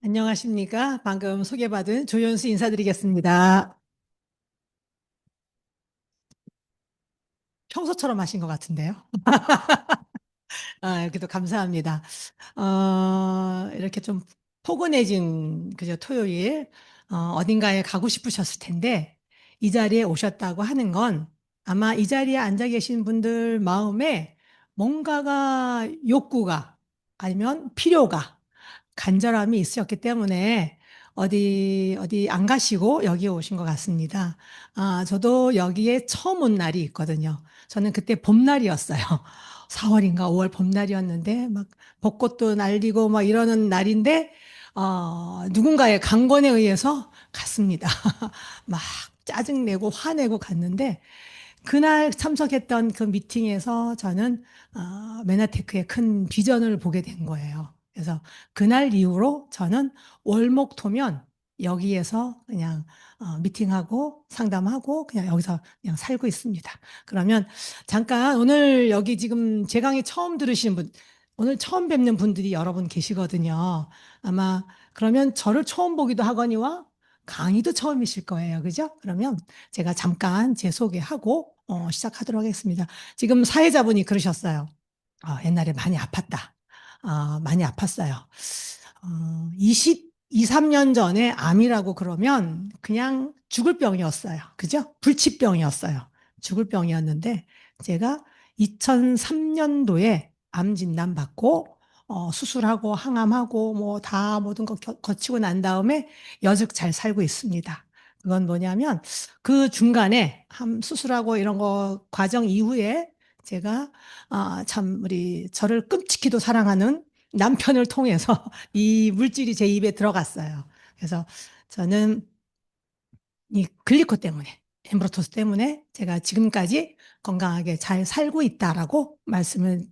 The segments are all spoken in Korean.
안녕하십니까? 방금 소개받은 조연수 인사드리겠습니다. 평소처럼 하신 것 같은데요. 여기도 감사합니다. 이렇게 좀 포근해진, 그죠, 토요일, 어딘가에 가고 싶으셨을 텐데, 이 자리에 오셨다고 하는 건 아마 이 자리에 앉아 계신 분들 마음에 뭔가가 욕구가 아니면 필요가 간절함이 있으셨기 때문에 어디 안 가시고 여기에 오신 것 같습니다. 저도 여기에 처음 온 날이 있거든요. 저는 그때 봄날이었어요. 4월인가 5월 봄날이었는데 막 벚꽃도 날리고 막 이러는 날인데 누군가의 강권에 의해서 갔습니다. 막 짜증내고 화내고 갔는데 그날 참석했던 그 미팅에서 저는 메나테크의 큰 비전을 보게 된 거예요. 그래서 그날 이후로 저는 월목토면 여기에서 그냥 미팅하고 상담하고 그냥 여기서 그냥 살고 있습니다. 그러면 잠깐 오늘 여기 지금 제 강의 처음 들으시는 분, 오늘 처음 뵙는 분들이 여러 분 계시거든요. 아마 그러면 저를 처음 보기도 하거니와 강의도 처음이실 거예요. 그죠? 그러면 제가 잠깐 제 소개하고 시작하도록 하겠습니다. 지금 사회자분이 그러셨어요. 옛날에 많이 아팠다. 많이 아팠어요. 3년 전에 암이라고 그러면 그냥 죽을 병이었어요. 그죠? 불치병이었어요. 죽을 병이었는데 제가 2003년도에 암 진단 받고 수술하고 항암하고 뭐 다 모든 거 거치고 난 다음에 여직 잘 살고 있습니다. 그건 뭐냐면 그 중간에 암 수술하고 이런 거 과정 이후에 제가 참 우리 저를 끔찍히도 사랑하는 남편을 통해서 이 물질이 제 입에 들어갔어요. 그래서 저는 이 글리코 때문에, 엠브로토스 때문에 제가 지금까지 건강하게 잘 살고 있다라고 말씀을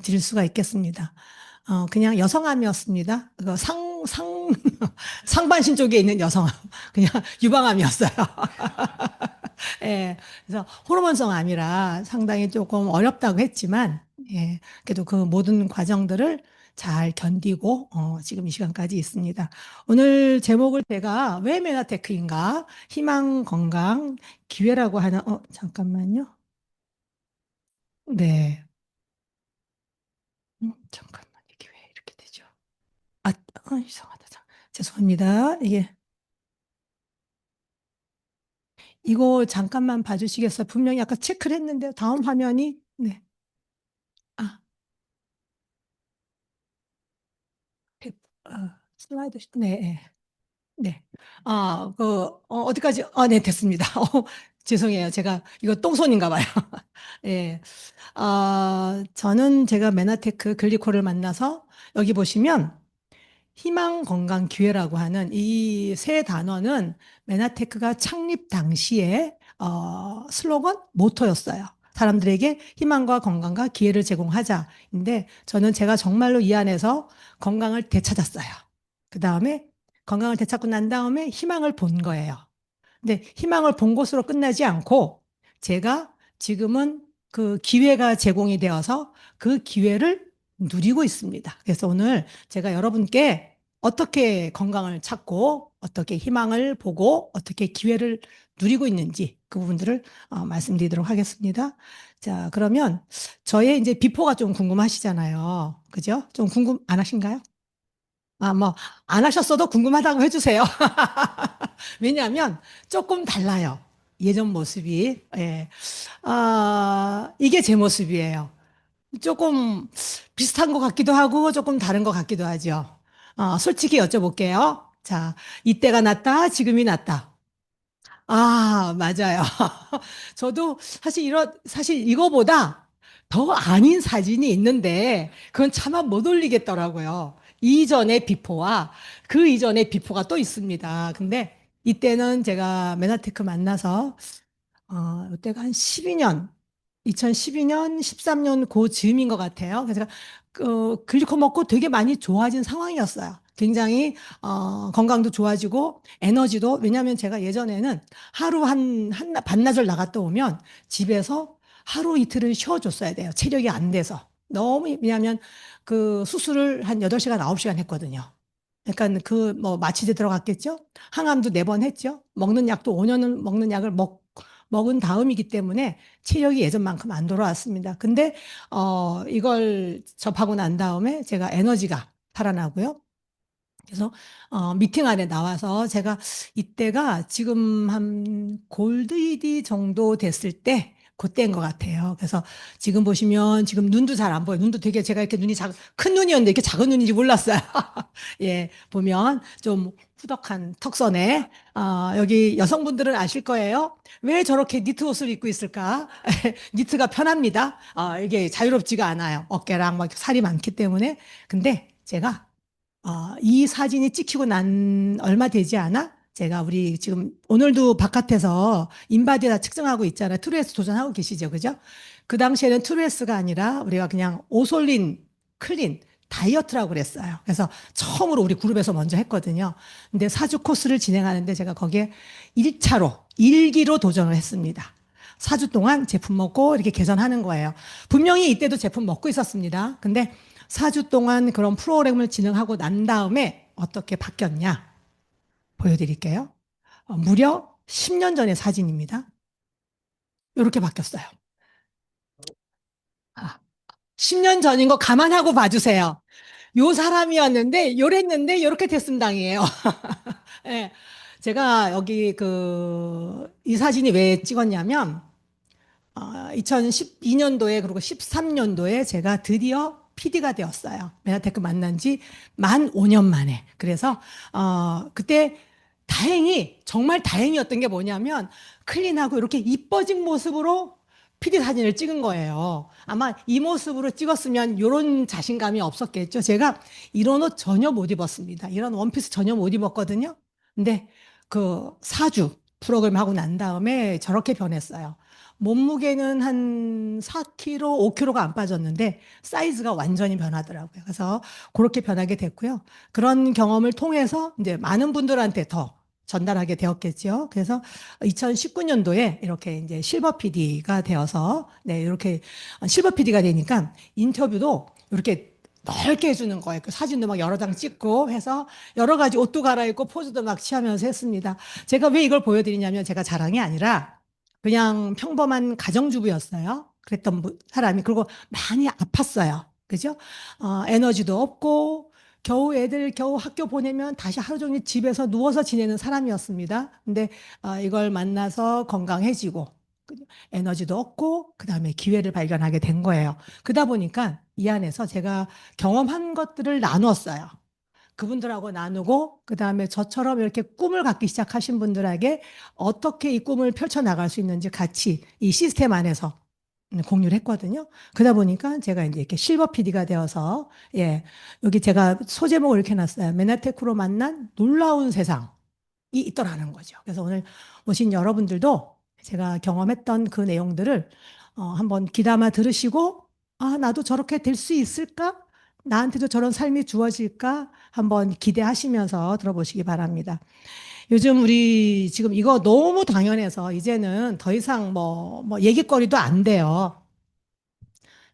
드릴 수가 있겠습니다. 그냥 여성암이었습니다. 상반신 쪽에 있는 여성암. 그냥 유방암이었어요. 예, 그래서 호르몬성 암이라 상당히 조금 어렵다고 했지만, 예, 그래도 그 모든 과정들을 잘 견디고, 지금 이 시간까지 있습니다. 오늘 제목을 제가 왜 메나테크인가? 희망, 건강, 기회라고 하는, 잠깐만요. 네. 잠깐만, 이게 왜 이렇게 되죠? 아, 이상하다. 죄송합니다. 이거 잠깐만 봐주시겠어요? 분명히 아까 체크를 했는데, 다음 화면이, 네. 아, 백- 슬라이드, 네. 네. 네. 어디까지? 네, 됐습니다. 죄송해요. 제가, 이거 똥손인가 봐요. 예. 저는 제가 메나테크 글리코를 만나서 여기 보시면 희망, 건강, 기회라고 하는 이 세 단어는 메나테크가 창립 당시에 슬로건, 모토였어요. 사람들에게 희망과 건강과 기회를 제공하자인데 저는 제가 정말로 이 안에서 건강을 되찾았어요. 그 다음에 건강을 되찾고 난 다음에 희망을 본 거예요. 근데 희망을 본 것으로 끝나지 않고 제가 지금은 그 기회가 제공이 되어서 그 기회를 누리고 있습니다. 그래서 오늘 제가 여러분께 어떻게 건강을 찾고 어떻게 희망을 보고 어떻게 기회를 누리고 있는지 그 부분들을 말씀드리도록 하겠습니다. 자, 그러면 저의 이제 비포가 좀 궁금하시잖아요. 그죠? 좀 궁금 안 하신가요? 뭐, 안 하셨어도 궁금하다고 해주세요. 왜냐하면 조금 달라요. 예전 모습이. 예. 이게 제 모습이에요. 조금 비슷한 것 같기도 하고 조금 다른 것 같기도 하죠. 솔직히 여쭤볼게요. 자, 이때가 낫다, 지금이 낫다. 맞아요. 저도 사실 이거보다 더 아닌 사진이 있는데, 그건 차마 못 올리겠더라고요. 이전의 비포와 그 이전의 비포가 또 있습니다. 근데 이때는 제가 메나테크 만나서 이때가 한 12년, 2012년, 13년 그 즈음인 것 같아요. 그래서 제가 글리코 먹고 되게 많이 좋아진 상황이었어요. 굉장히 건강도 좋아지고 에너지도 왜냐하면 제가 예전에는 하루 한 반나절 나갔다 오면 집에서 하루 이틀을 쉬어줬어야 돼요. 체력이 안 돼서. 너무 왜냐하면 그 수술을 한 8시간, 9시간 했거든요. 약간 그 뭐 마취제 들어갔겠죠? 항암도 4번 했죠? 먹는 약도 5년을 먹는 약을 먹은 다음이기 때문에 체력이 예전만큼 안 돌아왔습니다. 근데 이걸 접하고 난 다음에 제가 에너지가 살아나고요. 그래서 미팅 안에 나와서 제가 이때가 지금 한 골드이디 정도 됐을 때 그때인 것 같아요. 그래서 지금 보시면 지금 눈도 잘 안 보여요. 눈도 되게 제가 이렇게 눈이 큰 눈이었는데 이렇게 작은 눈인지 몰랐어요. 예, 보면 좀 후덕한 턱선에 여기 여성분들은 아실 거예요. 왜 저렇게 니트 옷을 입고 있을까? 니트가 편합니다. 이게 자유롭지가 않아요. 어깨랑 막 살이 많기 때문에. 근데 제가 이 사진이 찍히고 난 얼마 되지 않아? 제가 우리 지금 오늘도 바깥에서 인바디 다 측정하고 있잖아요. 트루에스 도전하고 계시죠, 그죠? 그 당시에는 트루에스가 아니라 우리가 그냥 오솔린, 클린, 다이어트라고 그랬어요. 그래서 처음으로 우리 그룹에서 먼저 했거든요. 근데 4주 코스를 진행하는데 제가 거기에 1차로, 일기로 도전을 했습니다. 4주 동안 제품 먹고 이렇게 개선하는 거예요. 분명히 이때도 제품 먹고 있었습니다. 근데 4주 동안 그런 프로그램을 진행하고 난 다음에 어떻게 바뀌었냐 보여드릴게요. 무려 10년 전의 사진입니다. 이렇게 바뀌었어요. 아, 10년 전인 거 감안하고 봐주세요. 요 사람이었는데 요랬는데 요렇게 됐음당이에요. 예. 제가 여기 이 사진이 왜 찍었냐면 2012년도에 그리고 13년도에 제가 드디어 PD가 되었어요. 메나테크 만난 지 만 5년 만에. 그래서 그때 다행히 정말 다행이었던 게 뭐냐면 클린하고 이렇게 이뻐진 모습으로 PD 사진을 찍은 거예요. 아마 이 모습으로 찍었으면 이런 자신감이 없었겠죠. 제가 이런 옷 전혀 못 입었습니다. 이런 원피스 전혀 못 입었거든요. 근데 그 4주 프로그램 하고 난 다음에 저렇게 변했어요. 몸무게는 한 4kg, 5kg가 안 빠졌는데 사이즈가 완전히 변하더라고요. 그래서 그렇게 변하게 됐고요. 그런 경험을 통해서 이제 많은 분들한테 더 전달하게 되었겠죠. 그래서 2019년도에 이렇게 이제 실버 PD가 되어서 네, 이렇게 실버 PD가 되니까 인터뷰도 이렇게 넓게 해주는 거예요. 그 사진도 막 여러 장 찍고 해서 여러 가지 옷도 갈아입고 포즈도 막 취하면서 했습니다. 제가 왜 이걸 보여드리냐면 제가 자랑이 아니라 그냥 평범한 가정주부였어요. 그랬던 사람이. 그리고 많이 아팠어요. 그죠? 에너지도 없고, 겨우 학교 보내면 다시 하루 종일 집에서 누워서 지내는 사람이었습니다. 근데 이걸 만나서 건강해지고, 에너지도 없고, 그 다음에 기회를 발견하게 된 거예요. 그러다 보니까 이 안에서 제가 경험한 것들을 나눴어요. 그분들하고 나누고 그다음에 저처럼 이렇게 꿈을 갖기 시작하신 분들에게 어떻게 이 꿈을 펼쳐나갈 수 있는지 같이 이 시스템 안에서 공유를 했거든요. 그러다 보니까 제가 이제 이렇게 실버 PD가 되어서 예, 여기 제가 소제목을 이렇게 놨어요. 메나테크로 만난 놀라운 세상이 있더라는 거죠. 그래서 오늘 오신 여러분들도 제가 경험했던 그 내용들을 한번 귀담아 들으시고 나도 저렇게 될 수 있을까? 나한테도 저런 삶이 주어질까? 한번 기대하시면서 들어보시기 바랍니다. 요즘 우리 지금 이거 너무 당연해서 이제는 더 이상 뭐 얘기거리도 안 돼요.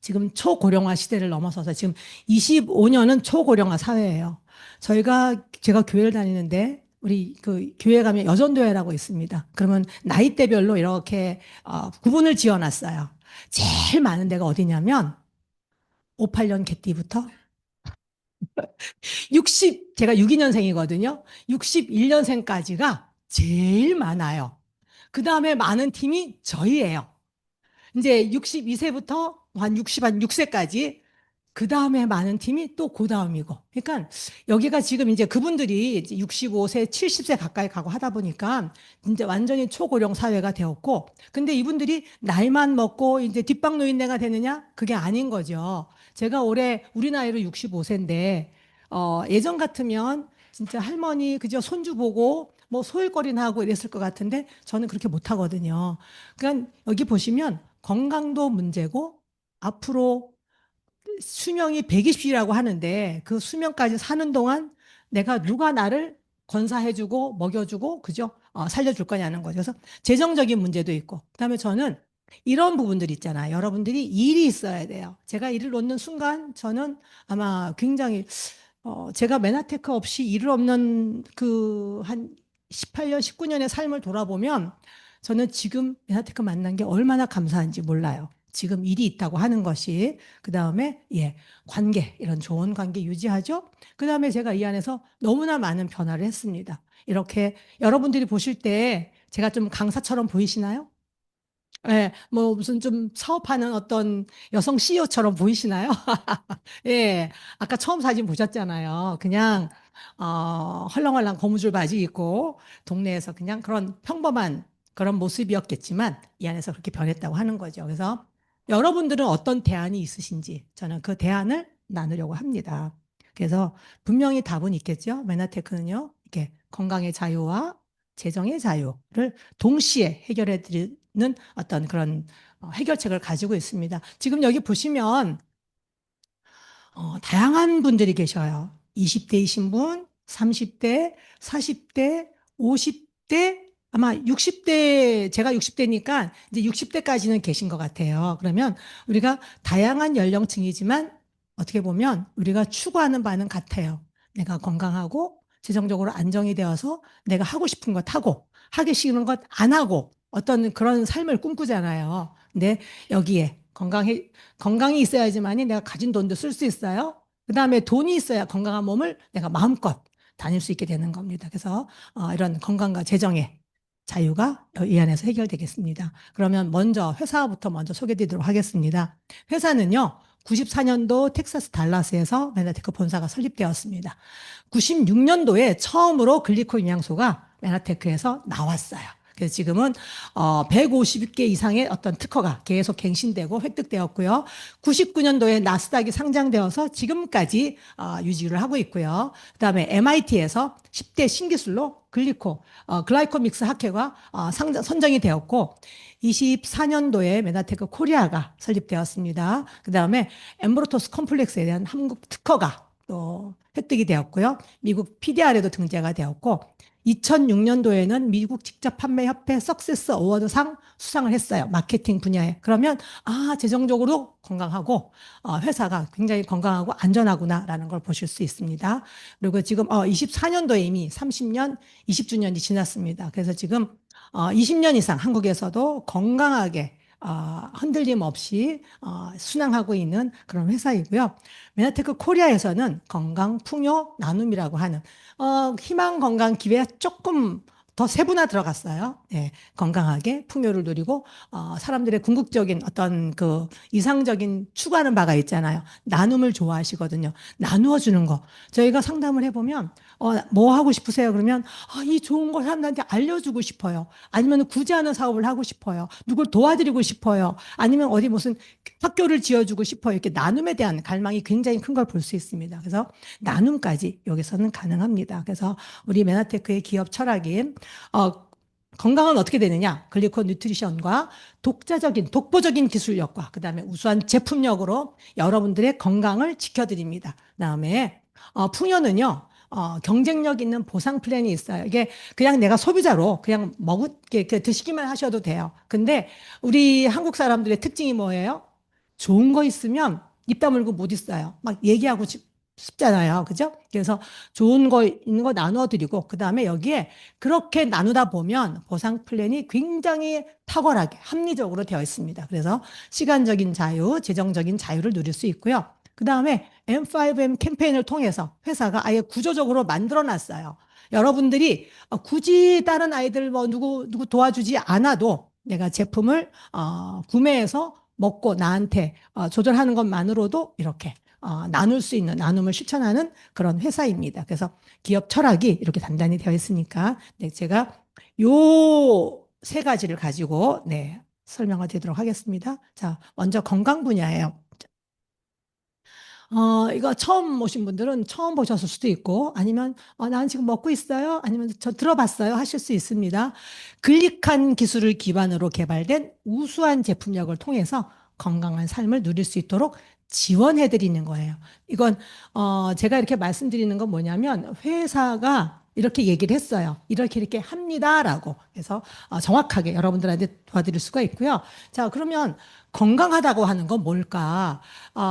지금 초고령화 시대를 넘어서서 지금 25년은 초고령화 사회예요. 제가 교회를 다니는데 우리 그 교회 가면 여전도회라고 있습니다. 그러면 나이대별로 이렇게 구분을 지어놨어요. 제일 많은 데가 어디냐면 58년 개띠부터 제가 62년생이거든요. 61년생까지가 제일 많아요. 그 다음에 많은 팀이 저희예요. 이제 62세부터 한 6세까지 그 다음에 많은 팀이 또 그 다음이고. 그러니까 여기가 지금 이제 그분들이 이제 65세, 70세 가까이 가고 하다 보니까 이제 완전히 초고령 사회가 되었고. 근데 이분들이 나이만 먹고 이제 뒷방 노인네가 되느냐? 그게 아닌 거죠. 제가 올해 우리 나이로 65세인데, 예전 같으면 진짜 할머니 그저 손주 보고 뭐 소일거리나 하고 이랬을 것 같은데 저는 그렇게 못 하거든요. 그러니까 여기 보시면 건강도 문제고 앞으로 수명이 120이라고 하는데 그 수명까지 사는 동안 내가 누가 나를 건사해주고 먹여주고 그죠? 살려줄 거냐는 거죠. 그래서 재정적인 문제도 있고 그다음에 저는 이런 부분들 있잖아요. 여러분들이 일이 있어야 돼요. 제가 일을 놓는 순간 저는 아마 굉장히 제가 메나테크 없이 일을 없는 그 한 18년, 19년의 삶을 돌아보면 저는 지금 메나테크 만난 게 얼마나 감사한지 몰라요. 지금 일이 있다고 하는 것이. 그 다음에, 예, 관계, 이런 좋은 관계 유지하죠. 그 다음에 제가 이 안에서 너무나 많은 변화를 했습니다. 이렇게 여러분들이 보실 때 제가 좀 강사처럼 보이시나요? 예, 뭐 무슨 좀 사업하는 어떤 여성 CEO처럼 보이시나요? 예, 아까 처음 사진 보셨잖아요. 그냥 헐렁헐렁 고무줄 바지 입고 동네에서 그냥 그런 평범한 그런 모습이었겠지만 이 안에서 그렇게 변했다고 하는 거죠. 그래서 여러분들은 어떤 대안이 있으신지 저는 그 대안을 나누려고 합니다. 그래서 분명히 답은 있겠죠. 메나테크는요, 이렇게 건강의 자유와 재정의 자유를 동시에 해결해 드리는 어떤 그런 해결책을 가지고 있습니다. 지금 여기 보시면 다양한 분들이 계셔요. 20대이신 분, 30대, 40대, 50대, 아마 60대, 제가 60대니까 이제 60대까지는 계신 것 같아요. 그러면 우리가 다양한 연령층이지만 어떻게 보면 우리가 추구하는 바는 같아요. 내가 건강하고 재정적으로 안정이 되어서 내가 하고 싶은 것 하고 하기 싫은 것 안 하고 어떤 그런 삶을 꿈꾸잖아요. 근데 여기에 건강이 있어야지만이 내가 가진 돈도 쓸 수 있어요. 그 다음에 돈이 있어야 건강한 몸을 내가 마음껏 다닐 수 있게 되는 겁니다. 그래서 이런 건강과 재정의 자유가 이 안에서 해결되겠습니다. 그러면 먼저 회사부터 먼저 소개드리도록 하겠습니다. 회사는요, 94년도 텍사스 달라스에서 메나테크 본사가 설립되었습니다. 96년도에 처음으로 글리코 영양소가 메나테크에서 나왔어요. 그래서 지금은 150개 이상의 어떤 특허가 계속 갱신되고 획득되었고요. 99년도에 나스닥이 상장되어서 지금까지 유지를 하고 있고요. 그다음에 MIT에서 10대 신기술로 글라이코믹스 학회가 선정이 되었고 24년도에 메나테크 코리아가 설립되었습니다. 그다음에 엠브로토스 컴플렉스에 대한 한국 특허가 또 획득이 되었고요. 미국 PDR에도 등재가 되었고 2006년도에는 미국 직접 판매 협회 석세스 어워드상 수상을 했어요. 마케팅 분야에. 그러면 재정적으로 건강하고 회사가 굉장히 건강하고 안전하구나라는 걸 보실 수 있습니다. 그리고 지금 24년도에 이미 30년, 20주년이 지났습니다. 그래서 지금 20년 이상 한국에서도 건강하게 흔들림 없이 순항하고 있는 그런 회사이고요. 메나테크 코리아에서는 건강 풍요 나눔이라고 하는 희망 건강 기회가 조금 더 세분화 들어갔어요. 예, 건강하게 풍요를 누리고 사람들의 궁극적인 어떤 그 이상적인 추구하는 바가 있잖아요. 나눔을 좋아하시거든요. 나누어 주는 거. 저희가 상담을 해보면 뭐 하고 싶으세요? 그러면 이 좋은 걸 사람들한테 알려주고 싶어요. 아니면 구제하는 사업을 하고 싶어요. 누굴 도와드리고 싶어요. 아니면 어디 무슨 학교를 지어주고 싶어요. 이렇게 나눔에 대한 갈망이 굉장히 큰 걸 볼 수 있습니다. 그래서 나눔까지 여기서는 가능합니다. 그래서 우리 메나테크의 기업 철학인 건강은 어떻게 되느냐? 글리코 뉴트리션과 독보적인 기술력과 그다음에 우수한 제품력으로 여러분들의 건강을 지켜드립니다. 그다음에 풍요는요. 경쟁력 있는 보상 플랜이 있어요. 이게 그냥 내가 소비자로 그냥 드시기만 하셔도 돼요. 근데 우리 한국 사람들의 특징이 뭐예요? 좋은 거 있으면 입 다물고 못 있어요. 막 얘기하고 싶잖아요. 그죠? 그래서 좋은 거 있는 거 나눠 드리고 그다음에 여기에 그렇게 나누다 보면 보상 플랜이 굉장히 탁월하게 합리적으로 되어 있습니다. 그래서 시간적인 자유, 재정적인 자유를 누릴 수 있고요. 그다음에 M5M 캠페인을 통해서 회사가 아예 구조적으로 만들어 놨어요. 여러분들이 굳이 다른 아이들 뭐 누구 도와주지 않아도 내가 제품을 구매해서 먹고 나한테 조절하는 것만으로도 이렇게 나눌 수 있는 나눔을 실천하는 그런 회사입니다. 그래서 기업 철학이 이렇게 단단히 되어 있으니까 네, 제가 요 세 가지를 가지고 네, 설명을 드리도록 하겠습니다. 자, 먼저 건강 분야예요. 이거 처음 오신 분들은 처음 보셨을 수도 있고, 아니면, 난 지금 먹고 있어요? 아니면 저 들어봤어요? 하실 수 있습니다. 글릭한 기술을 기반으로 개발된 우수한 제품력을 통해서 건강한 삶을 누릴 수 있도록 지원해 드리는 거예요. 이건, 제가 이렇게 말씀드리는 건 뭐냐면, 회사가 이렇게 얘기를 했어요. 이렇게 합니다라고. 그래서 정확하게 여러분들한테 도와드릴 수가 있고요. 자, 그러면 건강하다고 하는 건 뭘까?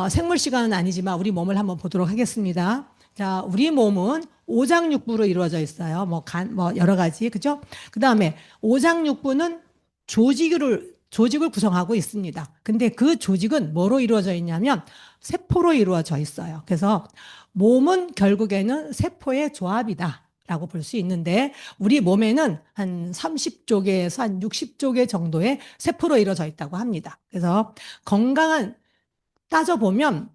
생물 시간은 아니지만 우리 몸을 한번 보도록 하겠습니다. 자, 우리 몸은 오장육부로 이루어져 있어요. 뭐 간, 뭐 여러 가지, 그죠? 그 다음에 오장육부는 조직을 구성하고 있습니다. 근데 그 조직은 뭐로 이루어져 있냐면 세포로 이루어져 있어요. 그래서 몸은 결국에는 세포의 조합이다. 라고 볼 수 있는데 우리 몸에는 한 30조개에서 한 60조개 정도의 세포로 이루어져 있다고 합니다. 그래서 건강한 따져보면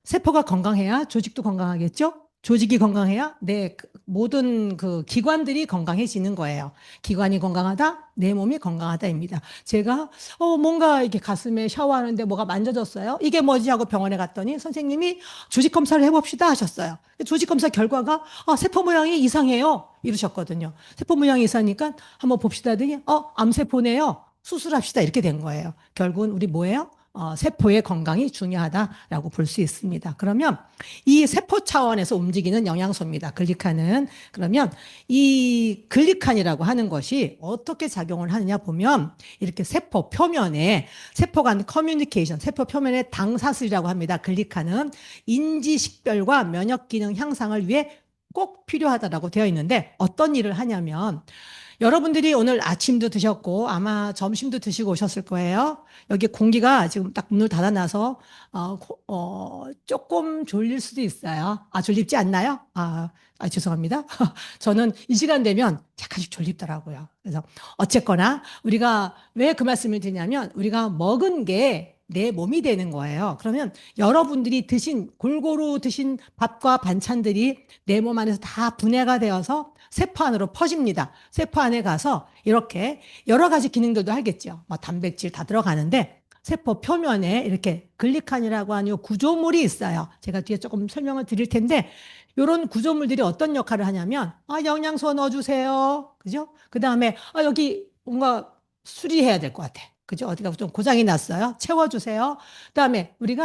세포가 건강해야 조직도 건강하겠죠? 조직이 건강해야 내 모든 그 기관들이 건강해지는 거예요. 기관이 건강하다, 내 몸이 건강하다입니다. 제가 뭔가 이렇게 가슴에 샤워하는데 뭐가 만져졌어요. 이게 뭐지 하고 병원에 갔더니 선생님이 조직 검사를 해봅시다 하셨어요. 조직 검사 결과가 세포 모양이 이상해요. 이러셨거든요. 세포 모양이 이상하니까 한번 봅시다 하더니 암세포네요. 수술합시다. 이렇게 된 거예요. 결국은 우리 뭐예요? 세포의 건강이 중요하다라고 볼 수 있습니다. 그러면 이 세포 차원에서 움직이는 영양소입니다. 글리칸은. 그러면 이 글리칸이라고 하는 것이 어떻게 작용을 하느냐 보면 이렇게 세포 표면에 세포 간 커뮤니케이션, 세포 표면에 당사슬이라고 합니다. 글리칸은 인지 식별과 면역 기능 향상을 위해 꼭 필요하다라고 되어 있는데 어떤 일을 하냐면 여러분들이 오늘 아침도 드셨고 아마 점심도 드시고 오셨을 거예요. 여기 공기가 지금 딱 문을 닫아놔서 조금 졸릴 수도 있어요. 졸립지 않나요? 죄송합니다. 저는 이 시간 되면 약간씩 졸립더라고요. 그래서 어쨌거나 우리가 왜 그 말씀을 드리냐면 우리가 먹은 게 내 몸이 되는 거예요. 그러면 여러분들이 골고루 드신 밥과 반찬들이 내 몸 안에서 다 분해가 되어서 세포 안으로 퍼집니다. 세포 안에 가서 이렇게 여러 가지 기능들도 하겠죠. 뭐 단백질 다 들어가는데 세포 표면에 이렇게 글리칸이라고 하는 구조물이 있어요. 제가 뒤에 조금 설명을 드릴 텐데 이런 구조물들이 어떤 역할을 하냐면 영양소 넣어주세요. 그죠? 그 다음에 여기 뭔가 수리해야 될 것 같아. 그죠? 어디가 좀 고장이 났어요. 채워주세요. 그 다음에 우리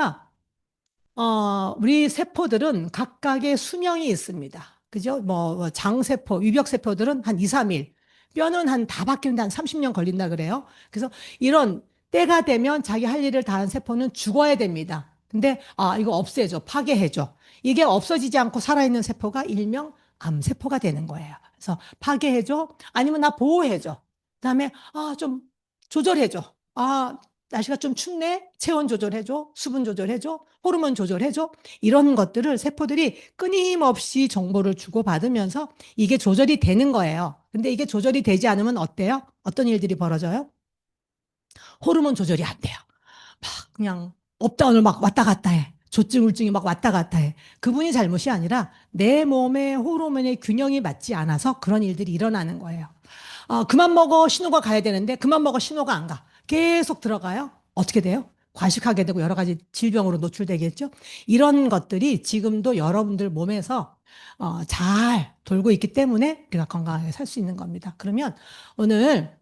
세포들은 각각의 수명이 있습니다. 그죠? 뭐, 장세포, 위벽세포들은 한 2, 3일, 뼈는 다 바뀌는데 한 30년 걸린다 그래요. 그래서 이런 때가 되면 자기 할 일을 다 한 세포는 죽어야 됩니다. 근데, 이거 없애줘, 파괴해줘. 이게 없어지지 않고 살아있는 세포가 일명 암세포가 되는 거예요. 그래서 파괴해줘, 아니면 나 보호해줘. 그다음에, 좀 조절해줘. 날씨가 좀 춥네? 체온 조절해줘. 수분 조절해줘. 호르몬 조절해줘. 이런 것들을 세포들이 끊임없이 정보를 주고받으면서 이게 조절이 되는 거예요. 근데 이게 조절이 되지 않으면 어때요? 어떤 일들이 벌어져요? 호르몬 조절이 안 돼요. 막 그냥 업다운을 막 왔다 갔다 해. 조증, 울증이 막 왔다 갔다 해. 그분이 잘못이 아니라 내 몸의 호르몬의 균형이 맞지 않아서 그런 일들이 일어나는 거예요. 그만 먹어 신호가 가야 되는데 그만 먹어 신호가 안 가. 계속 들어가요. 어떻게 돼요? 과식하게 되고 여러 가지 질병으로 노출되겠죠. 이런 것들이 지금도 여러분들 몸에서 잘 돌고 있기 때문에 우리가 건강하게 살 수 있는 겁니다. 그러면 오늘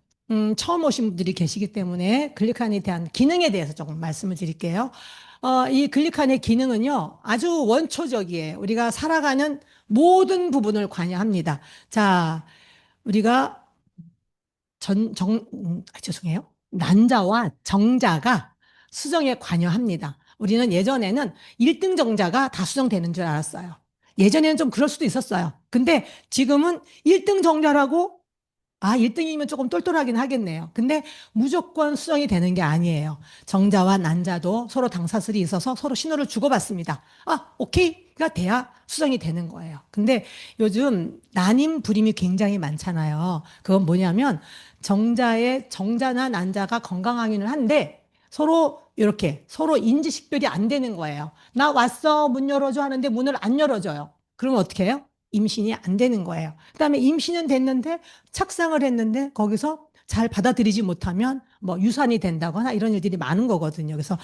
처음 오신 분들이 계시기 때문에 글리칸에 대한 기능에 대해서 조금 말씀을 드릴게요. 이 글리칸의 기능은요, 아주 원초적이에요. 우리가 살아가는 모든 부분을 관여합니다. 자, 우리가 죄송해요. 난자와 정자가 수정에 관여합니다. 우리는 예전에는 1등 정자가 다 수정되는 줄 알았어요. 예전에는 좀 그럴 수도 있었어요. 근데 지금은 1등 정자라고 1등이면 조금 똘똘하긴 하겠네요. 근데 무조건 수정이 되는 게 아니에요. 정자와 난자도 서로 당사슬이 있어서 서로 신호를 주고받습니다. 오케이가 돼야 수정이 되는 거예요. 근데 요즘 난임, 불임이 굉장히 많잖아요. 그건 뭐냐면 정자나 난자가 건강하기는 한데 서로 인지식별이 안 되는 거예요. 나 왔어, 문 열어줘 하는데 문을 안 열어줘요. 그러면 어떻게 해요? 임신이 안 되는 거예요. 그다음에 임신은 됐는데 착상을 했는데 거기서 잘 받아들이지 못하면 뭐 유산이 된다거나 이런 일들이 많은 거거든요. 그래서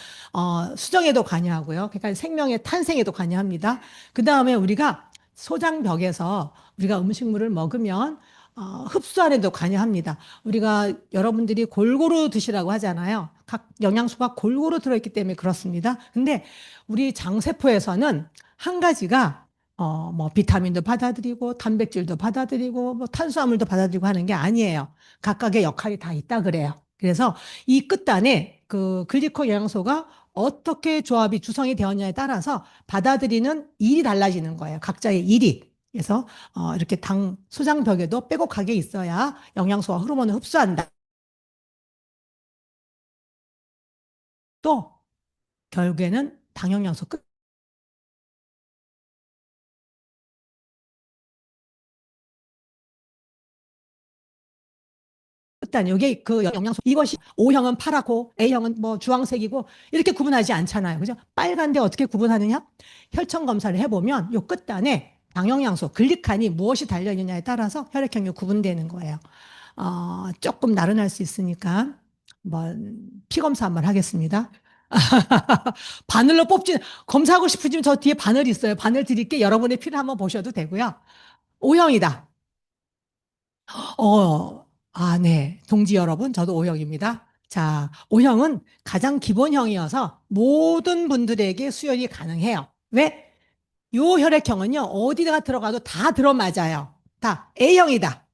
수정에도 관여하고요. 그러니까 생명의 탄생에도 관여합니다. 그다음에 우리가 소장벽에서 우리가 음식물을 먹으면 흡수안에도 관여합니다. 우리가 여러분들이 골고루 드시라고 하잖아요. 각 영양소가 골고루 들어있기 때문에 그렇습니다. 근데 우리 장세포에서는 한 가지가 뭐 비타민도 받아들이고 단백질도 받아들이고 뭐 탄수화물도 받아들이고 하는 게 아니에요. 각각의 역할이 다 있다 그래요. 그래서 이 끝단에 그 글리코 영양소가 어떻게 조합이 구성이 되었냐에 따라서 받아들이는 일이 달라지는 거예요. 각자의 일이. 그래서 이렇게 당 소장벽에도 빼곡하게 있어야 영양소와 호르몬을 흡수한다. 또 결국에는 당영양소 일단 여기 그 영양소 이것이 O형은 파랗고 A형은 뭐 주황색이고 이렇게 구분하지 않잖아요. 그죠? 빨간데 어떻게 구분하느냐? 혈청 검사를 해보면 요 끝단에 당영양소 글리칸이 무엇이 달려 있느냐에 따라서 혈액형이 구분되는 거예요. 조금 나른할 수 있으니까 한번 피 검사 한번 하겠습니다. 바늘로 뽑지 검사하고 싶으시면 저 뒤에 바늘 있어요. 바늘 드릴게 여러분의 피를 한번 보셔도 되고요. O형이다. 네. 동지 여러분, 저도 O형입니다. 자, O형은 가장 기본형이어서 모든 분들에게 수혈이 가능해요. 왜? 요 혈액형은요, 어디다가 들어가도 다 들어맞아요. 다 A형이다.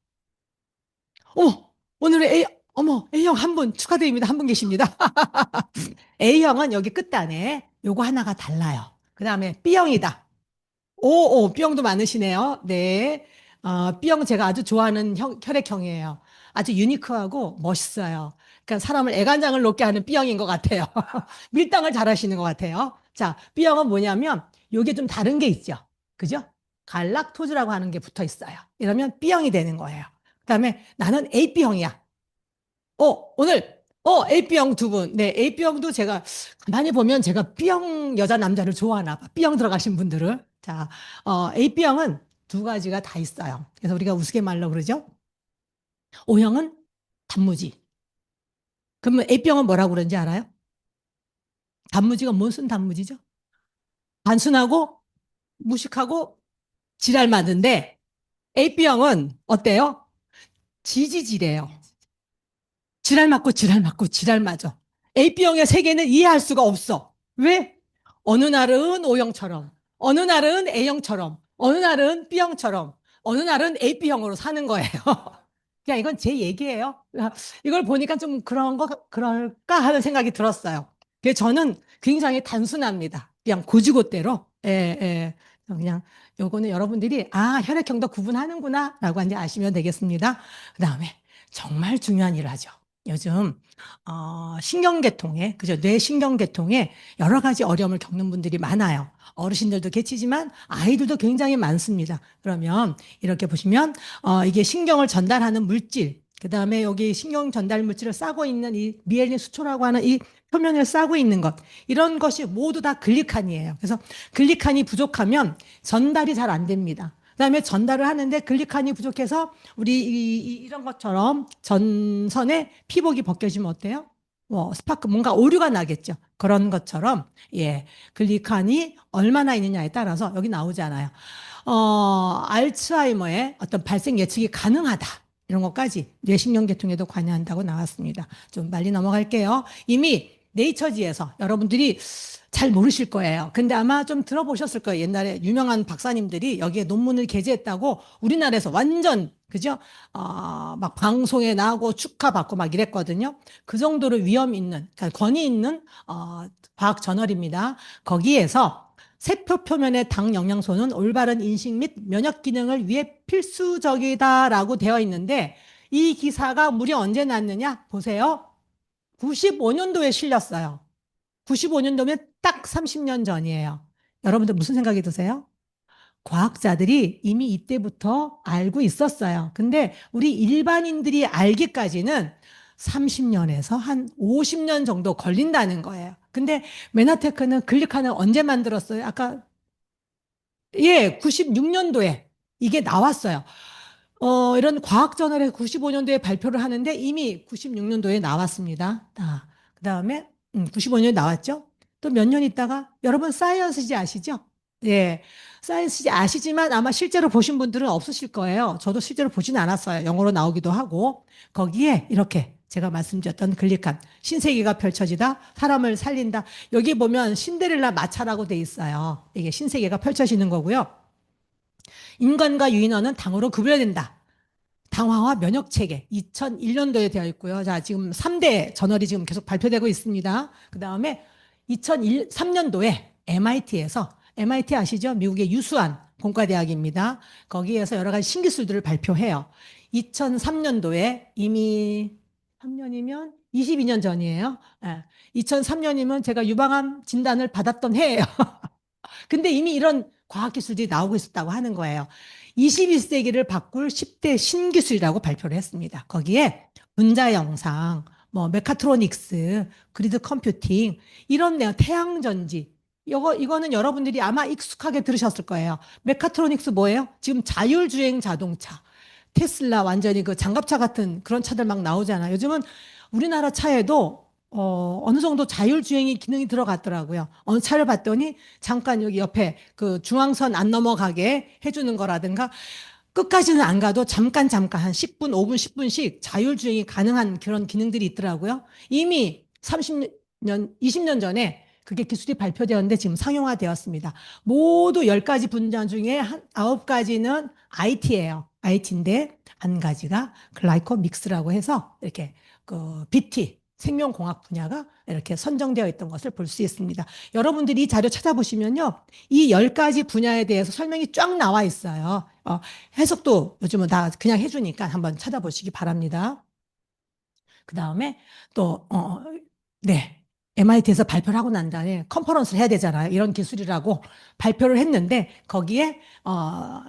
어머, 오늘의 어머, A형 한 분 축하드립니다. 한 분 계십니다. A형은 여기 끝단에 요거 하나가 달라요. 그 다음에 B형이다. B형도 많으시네요. 네. B형 제가 아주 좋아하는 혈액형이에요. 아주 유니크하고 멋있어요. 그러니까 사람을 애간장을 놓게 하는 B형인 것 같아요. 밀당을 잘 하시는 것 같아요. 자, B형은 뭐냐면, 요게 좀 다른 게 있죠. 그죠? 갈락토즈라고 하는 게 붙어 있어요. 이러면 B형이 되는 거예요. 그 다음에 나는 AB형이야. 오늘, AB형 두 분. 네, AB형도 제가 가만히 보면 제가 B형 여자 남자를 좋아하나 봐. B형 들어가신 분들을. 자, AB형은 두 가지가 다 있어요. 그래서 우리가 우스갯말로 그러죠. O형은 단무지. 그러면 A병은 뭐라고 그러는지 알아요? 단무지가 무슨 단무지죠? 단순하고 무식하고 지랄 맞는데 A병은 어때요? 지지지래요. 지랄 맞고 지랄 맞고 지랄 맞아. A병의 세계는 이해할 수가 없어. 왜? 어느 날은 O형처럼, 어느 날은 A형처럼, 어느 날은 B형처럼, 어느 날은 AB형으로 사는 거예요. 그냥 이건 제 얘기예요. 이걸 보니까 좀 그럴까 하는 생각이 들었어요. 그래서 저는 굉장히 단순합니다. 그냥 고지고대로. 예, 예. 그냥 요거는 여러분들이, 혈액형도 구분하는구나, 라고 이제 아시면 되겠습니다. 그 다음에 정말 중요한 일을 하죠. 요즘, 신경계통에, 그죠? 뇌신경계통에 여러 가지 어려움을 겪는 분들이 많아요. 어르신들도 계시지만 아이들도 굉장히 많습니다. 그러면 이렇게 보시면 이게 신경을 전달하는 물질, 그 다음에 여기 신경 전달 물질을 싸고 있는 이 미엘린 수초라고 하는 이 표면을 싸고 있는 것, 이런 것이 모두 다 글리칸이에요. 그래서 글리칸이 부족하면 전달이 잘 안 됩니다. 그다음에 전달을 하는데 글리칸이 부족해서 우리 이런 것처럼 전선에 피복이 벗겨지면 어때요? 스파크 뭔가 오류가 나겠죠. 그런 것처럼 예, 글리칸이 얼마나 있느냐에 따라서 여기 나오잖아요. 알츠하이머의 어떤 발생 예측이 가능하다. 이런 것까지 뇌신경계통에도 관여한다고 나왔습니다. 좀 빨리 넘어갈게요. 이미 네이처지에서 여러분들이 잘 모르실 거예요. 근데 아마 좀 들어보셨을 거예요. 옛날에 유명한 박사님들이 여기에 논문을 게재했다고 우리나라에서 완전, 그죠? 막 방송에 나오고 축하받고 막 이랬거든요. 그 정도로 위험 있는, 그러니까 권위 있는, 과학 저널입니다. 거기에서 세포 표면의 당 영양소는 올바른 인식 및 면역 기능을 위해 필수적이다라고 되어 있는데 이 기사가 무려 언제 났느냐? 보세요. 95년도에 실렸어요. 95년도면 딱 30년 전이에요. 여러분들 무슨 생각이 드세요? 과학자들이 이미 이때부터 알고 있었어요. 근데 우리 일반인들이 알기까지는 30년에서 한 50년 정도 걸린다는 거예요. 근데 메나테크는 글리칸을 언제 만들었어요? 아까 예, 96년도에 이게 나왔어요. 이런 과학저널에 95년도에 발표를 하는데 이미 96년도에 나왔습니다. 그 다음에 95년에 나왔죠. 또 몇 년 있다가 여러분 사이언스지 아시죠? 예, 사이언스지 아시지만 아마 실제로 보신 분들은 없으실 거예요. 저도 실제로 보진 않았어요. 영어로 나오기도 하고 거기에 이렇게 제가 말씀드렸던 글리칸 신세계가 펼쳐지다 사람을 살린다. 여기 보면 신데렐라 마차라고 돼 있어요. 이게 신세계가 펼쳐지는 거고요. 인간과 유인원은 당으로 구별된다. 당화와 면역 체계 2001년도에 되어 있고요. 자, 지금 3대 저널이 지금 계속 발표되고 있습니다. 그 다음에 2003년도에 MIT에서, MIT 아시죠? 미국의 유수한 공과대학입니다. 거기에서 여러 가지 신기술들을 발표해요. 2003년도에 이미 3년이면 22년 전이에요. 2003년이면 제가 유방암 진단을 받았던 해예요. 근데 이미 이런 과학기술들이 나오고 있었다고 하는 거예요. 21세기를 바꿀 10대 신기술이라고 발표를 했습니다. 거기에 분자영상, 뭐 메카트로닉스, 그리드 컴퓨팅, 이런 태양전지, 이거는 여러분들이 아마 익숙하게 들으셨을 거예요. 메카트로닉스 뭐예요? 지금 자율주행 자동차. 테슬라 완전히 그 장갑차 같은 그런 차들 막 나오잖아요. 요즘은 우리나라 차에도 어느 정도 자율주행이 기능이 들어갔더라고요. 어느 차를 봤더니 잠깐 여기 옆에 그 중앙선 안 넘어가게 해주는 거라든가 끝까지는 안 가도 잠깐 한 10분, 5분, 10분씩 자율주행이 가능한 그런 기능들이 있더라고요. 이미 30년, 20년 전에 그게 기술이 발표되었는데 지금 상용화되었습니다. 모두 10가지 분야 중에 한 9가지는 IT예요. IT인데 한 가지가 글라이코 믹스라고 해서 이렇게 그 BT 생명공학 분야가 이렇게 선정되어 있던 것을 볼 수 있습니다. 여러분들이 이 자료 찾아보시면요. 이 10가지 분야에 대해서 설명이 쫙 나와 있어요. 해석도 요즘은 다 그냥 해주니까 한번 찾아보시기 바랍니다. 그 다음에 또, 네. MIT에서 발표를 하고 난 다음에 컨퍼런스를 해야 되잖아요. 이런 기술이라고 발표를 했는데 거기에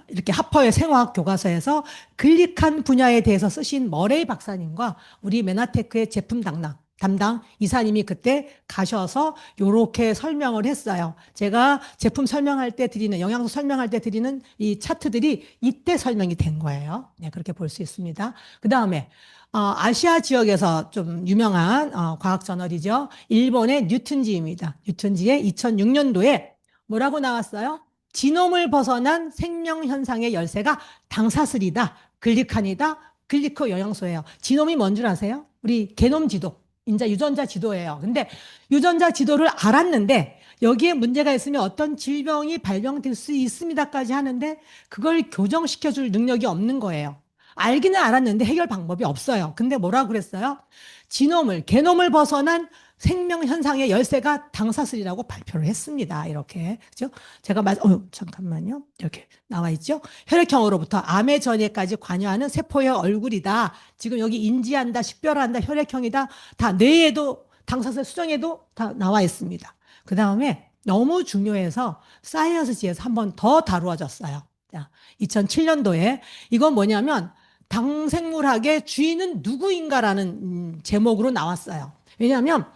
이렇게 하퍼의 생화학 교과서에서 글릭한 분야에 대해서 쓰신 머레이 박사님과 우리 메나테크의 제품 담당 이사님이 그때 가셔서 요렇게 설명을 했어요. 제가 제품 설명할 때 드리는 영양소 설명할 때 드리는 이 차트들이 이때 설명이 된 거예요. 네, 그렇게 볼 수 있습니다. 그 다음에 아시아 지역에서 좀 유명한 과학 저널이죠. 일본의 뉴튼지입니다. 뉴튼지의 2006년도에 뭐라고 나왔어요? 지놈을 벗어난 생명 현상의 열쇠가 당사슬이다, 글리칸이다, 글리코 영양소예요. 지놈이 뭔 줄 아세요? 우리 게놈 지도, 인자 유전자 지도예요. 근데 유전자 지도를 알았는데 여기에 문제가 있으면 어떤 질병이 발병될 수 있습니다까지 하는데 그걸 교정시켜줄 능력이 없는 거예요. 알기는 알았는데 해결 방법이 없어요. 근데 뭐라 그랬어요? 게놈을 벗어난 생명 현상의 열쇠가 당사슬이라고 발표를 했습니다. 이렇게. 그죠? 제가 잠깐만요. 이렇게 나와 있죠? 혈액형으로부터 암의 전해까지 관여하는 세포의 얼굴이다. 지금 여기 인지한다, 식별한다, 혈액형이다. 다 뇌에도 당사슬 수정에도 다 나와 있습니다. 그 다음에 너무 중요해서 사이언스지에서 한 번 더 다루어졌어요. 자, 2007년도에 이건 뭐냐면 당생물학의 주인은 누구인가라는 제목으로 나왔어요. 왜냐하면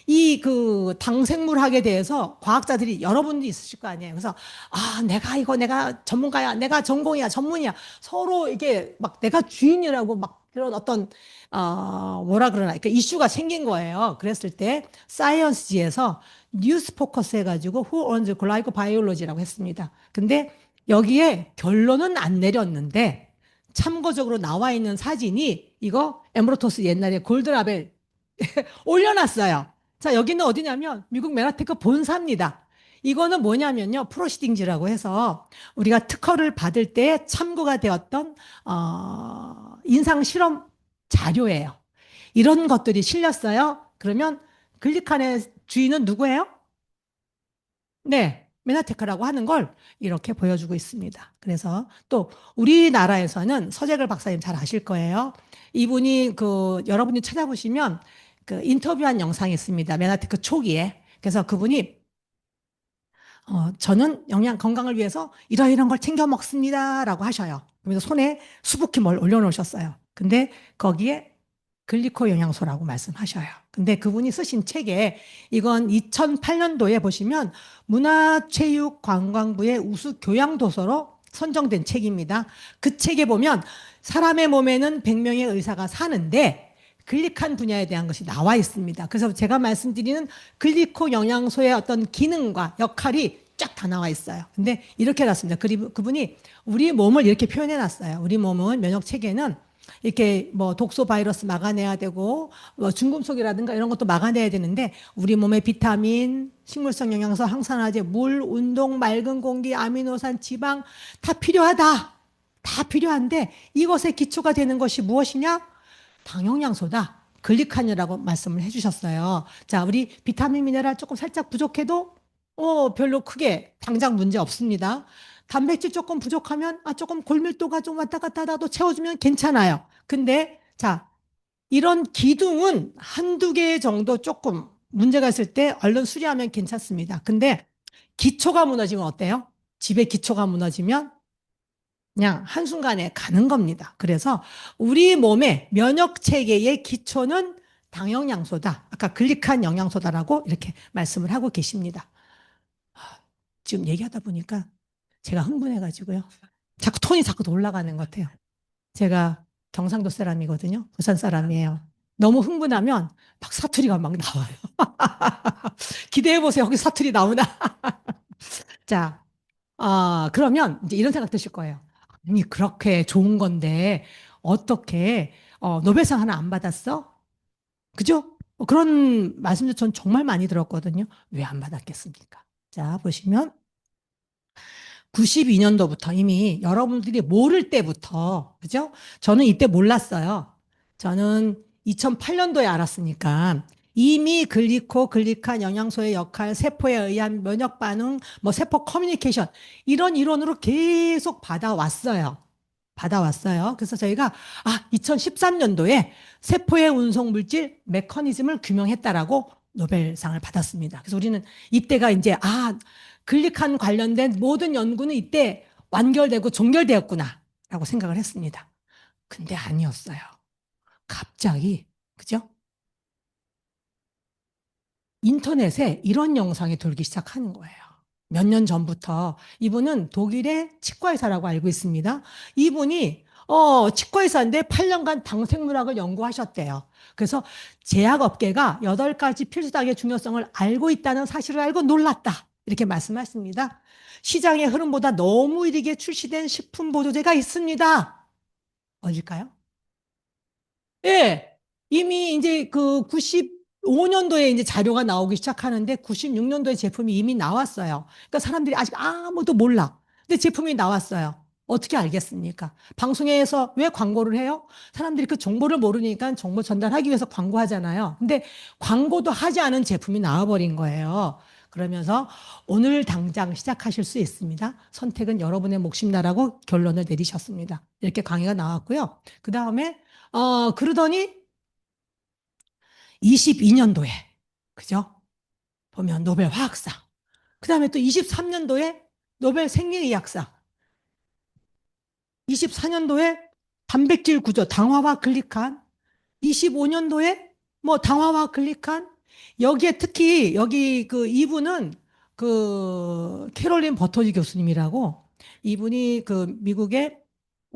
이 그 당생물학에 대해서 과학자들이 여러분들이 있으실 거 아니에요. 그래서 내가 전문가야, 내가 전공이야, 전문이야. 서로 이게 막 내가 주인이라고 막 그런 어떤 뭐라 그러나 그러니까 이슈가 생긴 거예요. 그랬을 때 사이언스지에서 뉴스 포커스 해가지고 Who owns glycobiology라고 했습니다. 근데 여기에 결론은 안 내렸는데 참고적으로 나와 있는 사진이 이거 에메르토스 옛날에 골드라벨 올려놨어요. 자, 여기는 어디냐면 미국 메나테크 본사입니다. 이거는 뭐냐면요. 프로시딩지라고 해서 우리가 특허를 받을 때 참고가 되었던 인상 실험 자료예요. 이런 것들이 실렸어요. 그러면 글리칸의 주인은 누구예요? 네, 메나테크라고 하는 걸 이렇게 보여주고 있습니다. 그래서 또 우리나라에서는 서재글 박사님 잘 아실 거예요. 이분이 그 여러분이 찾아보시면 그 인터뷰한 영상이 있습니다. 메나테크 초기에. 그래서 그분이 저는 영양 건강을 위해서 이런 걸 챙겨 먹습니다라고 하셔요. 그래서 손에 수북히 뭘 올려놓으셨어요. 근데 거기에 글리코 영양소라고 말씀하셔요. 근데 그분이 쓰신 책에 이건 2008년도에 보시면 문화체육관광부의 우수 교양도서로 선정된 책입니다. 그 책에 보면 사람의 몸에는 100명의 의사가 사는데 글리칸 분야에 대한 것이 나와 있습니다. 그래서 제가 말씀드리는 글리코 영양소의 어떤 기능과 역할이 쫙 다 나와 있어요. 근데 이렇게 놨습니다. 그리고 그분이 우리 몸을 이렇게 표현해 놨어요. 우리 몸은 면역 체계는 이렇게 뭐 독소 바이러스 막아내야 되고 뭐 중금속이라든가 이런 것도 막아내야 되는데 우리 몸에 비타민, 식물성 영양소, 항산화제, 물, 운동, 맑은 공기, 아미노산, 지방 다 필요하다. 다 필요한데 이것의 기초가 되는 것이 무엇이냐? 당영양소다. 글리칸이라고 말씀을 해주셨어요. 자, 우리 비타민 미네랄 조금 살짝 부족해도 별로 크게 당장 문제 없습니다. 단백질 조금 부족하면 조금 골밀도가 좀 왔다 갔다 하다도 채워주면 괜찮아요. 근데 자, 이런 기둥은 한두 개 정도 조금 문제가 있을 때 얼른 수리하면 괜찮습니다. 근데 기초가 무너지면 어때요? 집에 기초가 무너지면 그냥 한순간에 가는 겁니다. 그래서 우리 몸의 면역 체계의 기초는 당영양소다. 아까 글리칸 영양소다라고 이렇게 말씀을 하고 계십니다. 지금 얘기하다 보니까 제가 흥분해가지고요. 자꾸 톤이 자꾸 올라가는 것 같아요. 제가 경상도 사람이거든요. 부산 사람이에요. 너무 흥분하면 막 사투리가 막 나와요. 기대해보세요. 거기 사투리 나오나? 자, 그러면 이제 이런 생각 드실 거예요. 아니, 그렇게 좋은 건데, 어떻게, 노벨상 하나 안 받았어? 그죠? 그런 말씀도 전 정말 많이 들었거든요. 왜 안 받았겠습니까? 자, 보시면, 92년도부터 이미 여러분들이 모를 때부터, 그죠? 저는 이때 몰랐어요. 저는 2008년도에 알았으니까 이미 글리칸 영양소의 역할, 세포에 의한 면역 반응, 뭐 세포 커뮤니케이션 이런 이론으로 계속 받아왔어요. 받아왔어요. 그래서 저희가 2013년도에 세포의 운송 물질 메커니즘을 규명했다라고 노벨상을 받았습니다. 그래서 우리는 이때가 이제 글리칸 관련된 모든 연구는 이때 완결되고 종결되었구나라고 생각을 했습니다. 근데 아니었어요. 갑자기 그죠? 인터넷에 이런 영상이 돌기 시작하는 거예요. 몇 년 전부터 이분은 독일의 치과의사라고 알고 있습니다. 이분이 치과의사인데 8년간 당생물학을 연구하셨대요. 그래서 제약업계가 8가지 필수닭의 중요성을 알고 있다는 사실을 알고 놀랐다. 이렇게 말씀하십니다. 시장의 흐름보다 너무 이르게 출시된 식품 보조제가 있습니다. 어딜까요? 예. 이미 이제 그 95년도에 이제 자료가 나오기 시작하는데 96년도에 제품이 이미 나왔어요. 그러니까 사람들이 아직 아무도 몰라. 근데 제품이 나왔어요. 어떻게 알겠습니까? 방송에서 왜 광고를 해요? 사람들이 그 정보를 모르니까 정보 전달하기 위해서 광고하잖아요. 근데 광고도 하지 않은 제품이 나와버린 거예요. 그러면서 오늘 당장 시작하실 수 있습니다. 선택은 여러분의 몫입니다라고 결론을 내리셨습니다. 이렇게 강의가 나왔고요. 그 다음에 그러더니 22년도에, 그죠? 보면 노벨 화학상. 그 다음에 또 23년도에 노벨 생리의학상. 24년도에 단백질 구조, 당화와 글리칸. 25년도에 뭐 당화와 글리칸. 여기에 특히 여기 그 이분은 그 캐롤린 버터지 교수님이라고 이분이 그 미국의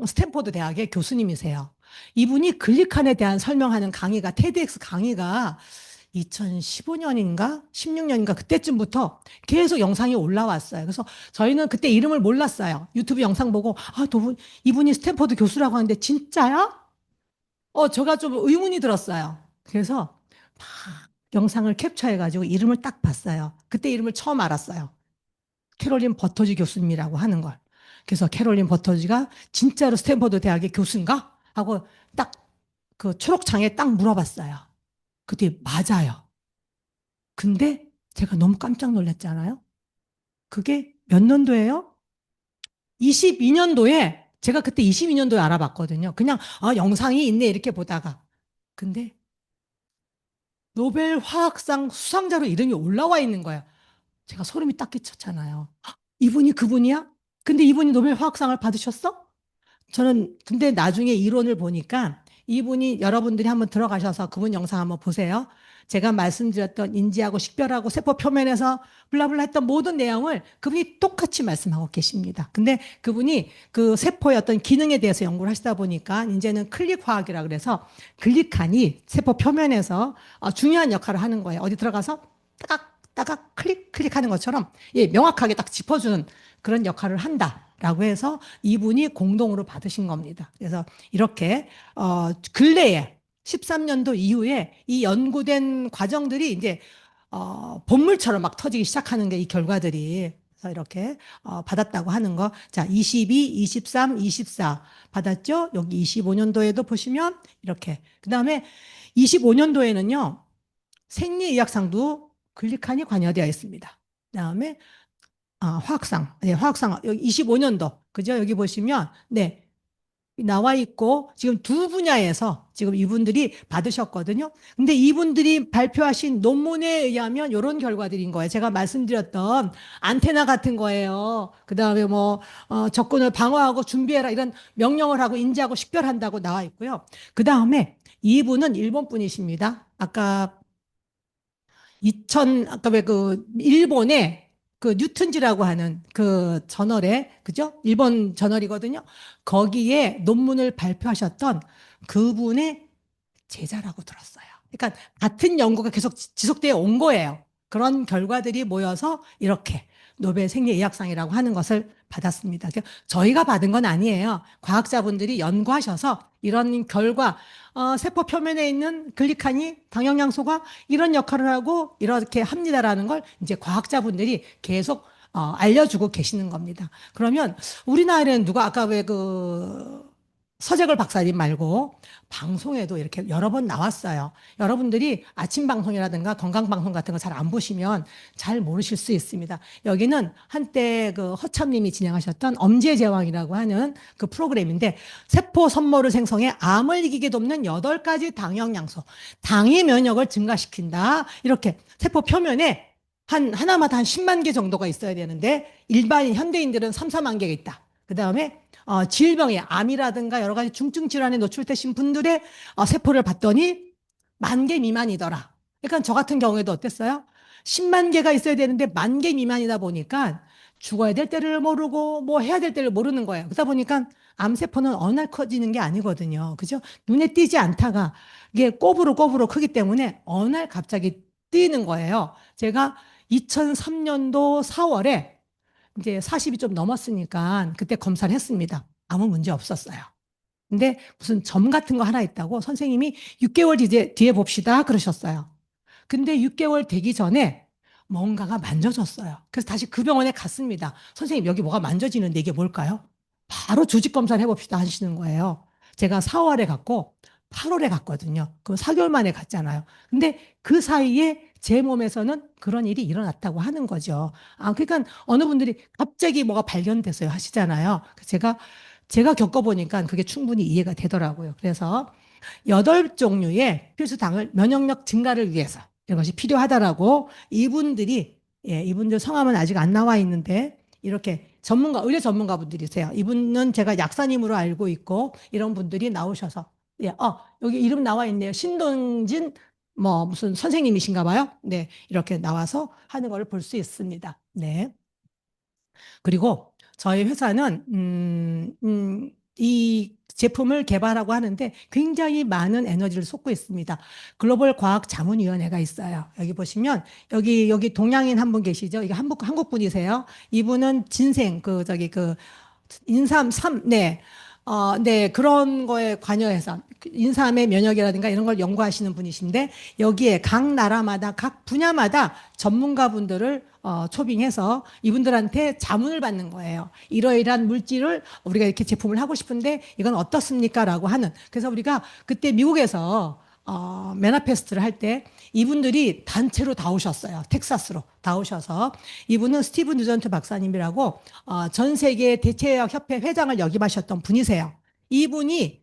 스탠포드 대학의 교수님이세요. 이분이 글리칸에 대한 설명하는 강의가 TEDx 강의가 2015년인가 16년인가 그때쯤부터 계속 영상이 올라왔어요. 그래서 저희는 그때 이름을 몰랐어요. 유튜브 영상 보고 이분이 스탠포드 교수라고 하는데 진짜야? 제가 좀 의문이 들었어요. 그래서 막 영상을 캡처해가지고 이름을 딱 봤어요. 그때 이름을 처음 알았어요. 캐롤린 버터지 교수님이라고 하는 걸. 그래서 캐롤린 버터지가 진짜로 스탠퍼드 대학의 교수인가? 하고 딱 그 초록창에 딱 물어봤어요. 그때 맞아요. 근데 제가 너무 깜짝 놀랐잖아요. 그게 몇 년도예요? 22년도에 제가 그때 22년도에 알아봤거든요. 그냥 영상이 있네 이렇게 보다가. 근데 노벨 화학상 수상자로 이름이 올라와 있는 거예요. 제가 소름이 딱 끼쳤잖아요. 이분이 그분이야? 근데 이분이 노벨 화학상을 받으셨어? 저는 근데 나중에 이론을 보니까 이분이 여러분들이 한번 들어가셔서 그분 영상 한번 보세요. 제가 말씀드렸던 인지하고 식별하고 세포 표면에서 블라블라 했던 모든 내용을 그분이 똑같이 말씀하고 계십니다. 근데 그분이 그 세포의 어떤 기능에 대해서 연구를 하시다 보니까 이제는 클릭 화학이라 그래서 글리칸이 세포 표면에서 중요한 역할을 하는 거예요. 어디 들어가서 따각 따각 클릭하는 것처럼 명확하게 딱 짚어주는 그런 역할을 한다라고 해서 이분이 공동으로 받으신 겁니다. 그래서 이렇게 근래에 13년도 이후에 이 연구된 과정들이 이제 본물처럼 막 터지기 시작하는 게 이 결과들이. 그래서 이렇게 받았다고 하는 거. 자, 22, 23, 24 받았죠? 여기 25년도에도 보시면 이렇게. 그다음에 25년도에는요. 생리의학상도 글리칸이 관여되어 있습니다. 그다음에 화학상. 네, 화학상. 여기 25년도. 그죠? 여기 보시면 네. 나와 있고 지금 두 분야에서 지금 이분들이 받으셨거든요. 근데 이분들이 발표하신 논문에 의하면 이런 결과들인 거예요. 제가 말씀드렸던 안테나 같은 거예요. 그다음에 뭐 적군을 방어하고 준비해라 이런 명령을 하고 인지하고 식별한다고 나와 있고요. 그다음에 이분은 일본 분이십니다. 아까 왜 그 일본의 그 뉴튼지라고 하는 그 저널에 그죠? 일본 저널이거든요. 거기에 논문을 발표하셨던 그분의 제자라고 들었어요. 그러니까 같은 연구가 계속 지속되어 온 거예요. 그런 결과들이 모여서 이렇게 노벨 생리의학상이라고 하는 것을 받았습니다. 저희가 받은 건 아니에요. 과학자분들이 연구하셔서 이런 결과, 세포 표면에 있는 글리칸이 당형양소가 이런 역할을 하고 이렇게 합니다라는 걸 이제 과학자분들이 계속 알려주고 계시는 겁니다. 그러면 우리나라에는 누가 아까 왜 그 서재걸 박사님 말고 방송에도 이렇게 여러 번 나왔어요. 여러분들이 아침 방송이라든가 건강 방송 같은 거 잘 안 보시면 잘 모르실 수 있습니다. 여기는 한때 그 허참님이 진행하셨던 엄지제왕이라고 하는 그 프로그램인데 세포 선모를 생성해 암을 이기게 돕는 8가지 당형양소, 당의 면역을 증가시킨다. 이렇게 세포 표면에 하나마다 한 10만 개 정도가 있어야 되는데 일반인 현대인들은 3, 4만 개가 있다. 그 다음에 질병에 암이라든가 여러 가지 중증 질환에 노출되신 분들의 세포를 봤더니 10,000개 미만이더라. 그러니까 저 같은 경우에도 어땠어요? 10만 개가 있어야 되는데 10,000개 미만이다 보니까 죽어야 될 때를 모르고 뭐 해야 될 때를 모르는 거예요. 그러다 보니까 암세포는 어느 날 커지는 게 아니거든요. 그죠? 눈에 띄지 않다가 이게 꼬부로 크기 때문에 어느 날 갑자기 뛰는 거예요. 제가 2003년도 4월에 이제 40이 좀 넘었으니까 그때 검사를 했습니다. 아무 문제 없었어요. 근데 무슨 점 같은 거 하나 있다고 선생님이 6개월 뒤에 봅시다 그러셨어요. 근데 6개월 되기 전에 뭔가가 만져졌어요. 그래서 다시 그 병원에 갔습니다. 선생님 여기 뭐가 만져지는데 이게 뭘까요? 바로 조직 검사를 해봅시다 하시는 거예요. 제가 4월에 갔고 8월에 갔거든요. 그 4개월 만에 갔잖아요. 근데 그 사이에 제 몸에서는 그런 일이 일어났다고 하는 거죠. 그러니까 어느 분들이 갑자기 뭐가 발견됐어요 하시잖아요. 제가 겪어보니까 그게 충분히 이해가 되더라고요. 그래서 8종류의 필수당을 면역력 증가를 위해서 이것이 필요하다라고 이분들 성함은 아직 안 나와 있는데 이렇게 의료 전문가분들이세요. 이분은 제가 약사님으로 알고 있고 이런 분들이 나오셔서 여기 이름 나와 있네요. 신동진 뭐 무슨 선생님이신가 봐요. 네, 이렇게 나와서 하는 걸 볼 수 있습니다. 네. 그리고 저희 회사는 이 제품을 개발하고 하는데 굉장히 많은 에너지를 쏟고 있습니다. 글로벌 과학 자문위원회가 있어요. 여기 보시면 여기 동양인 한 분 계시죠? 이게 한국 분이세요. 이분은 진생 그 인삼 삼 네. 네, 그런 거에 관여해서 인삼의 면역이라든가 이런 걸 연구하시는 분이신데 여기에 각 나라마다 각 분야마다 전문가분들을 초빙해서 이분들한테 자문을 받는 거예요. 이러이러한 물질을 우리가 이렇게 제품을 하고 싶은데 이건 어떻습니까? 라고 하는. 그래서 우리가 그때 미국에서 메나페스트를 할 때 이분들이 단체로 다 오셨어요. 텍사스로 다 오셔서 이분은 스티븐 뉴전트 박사님이라고 전 세계 대체의학 협회 회장을 역임하셨던 분이세요. 이분이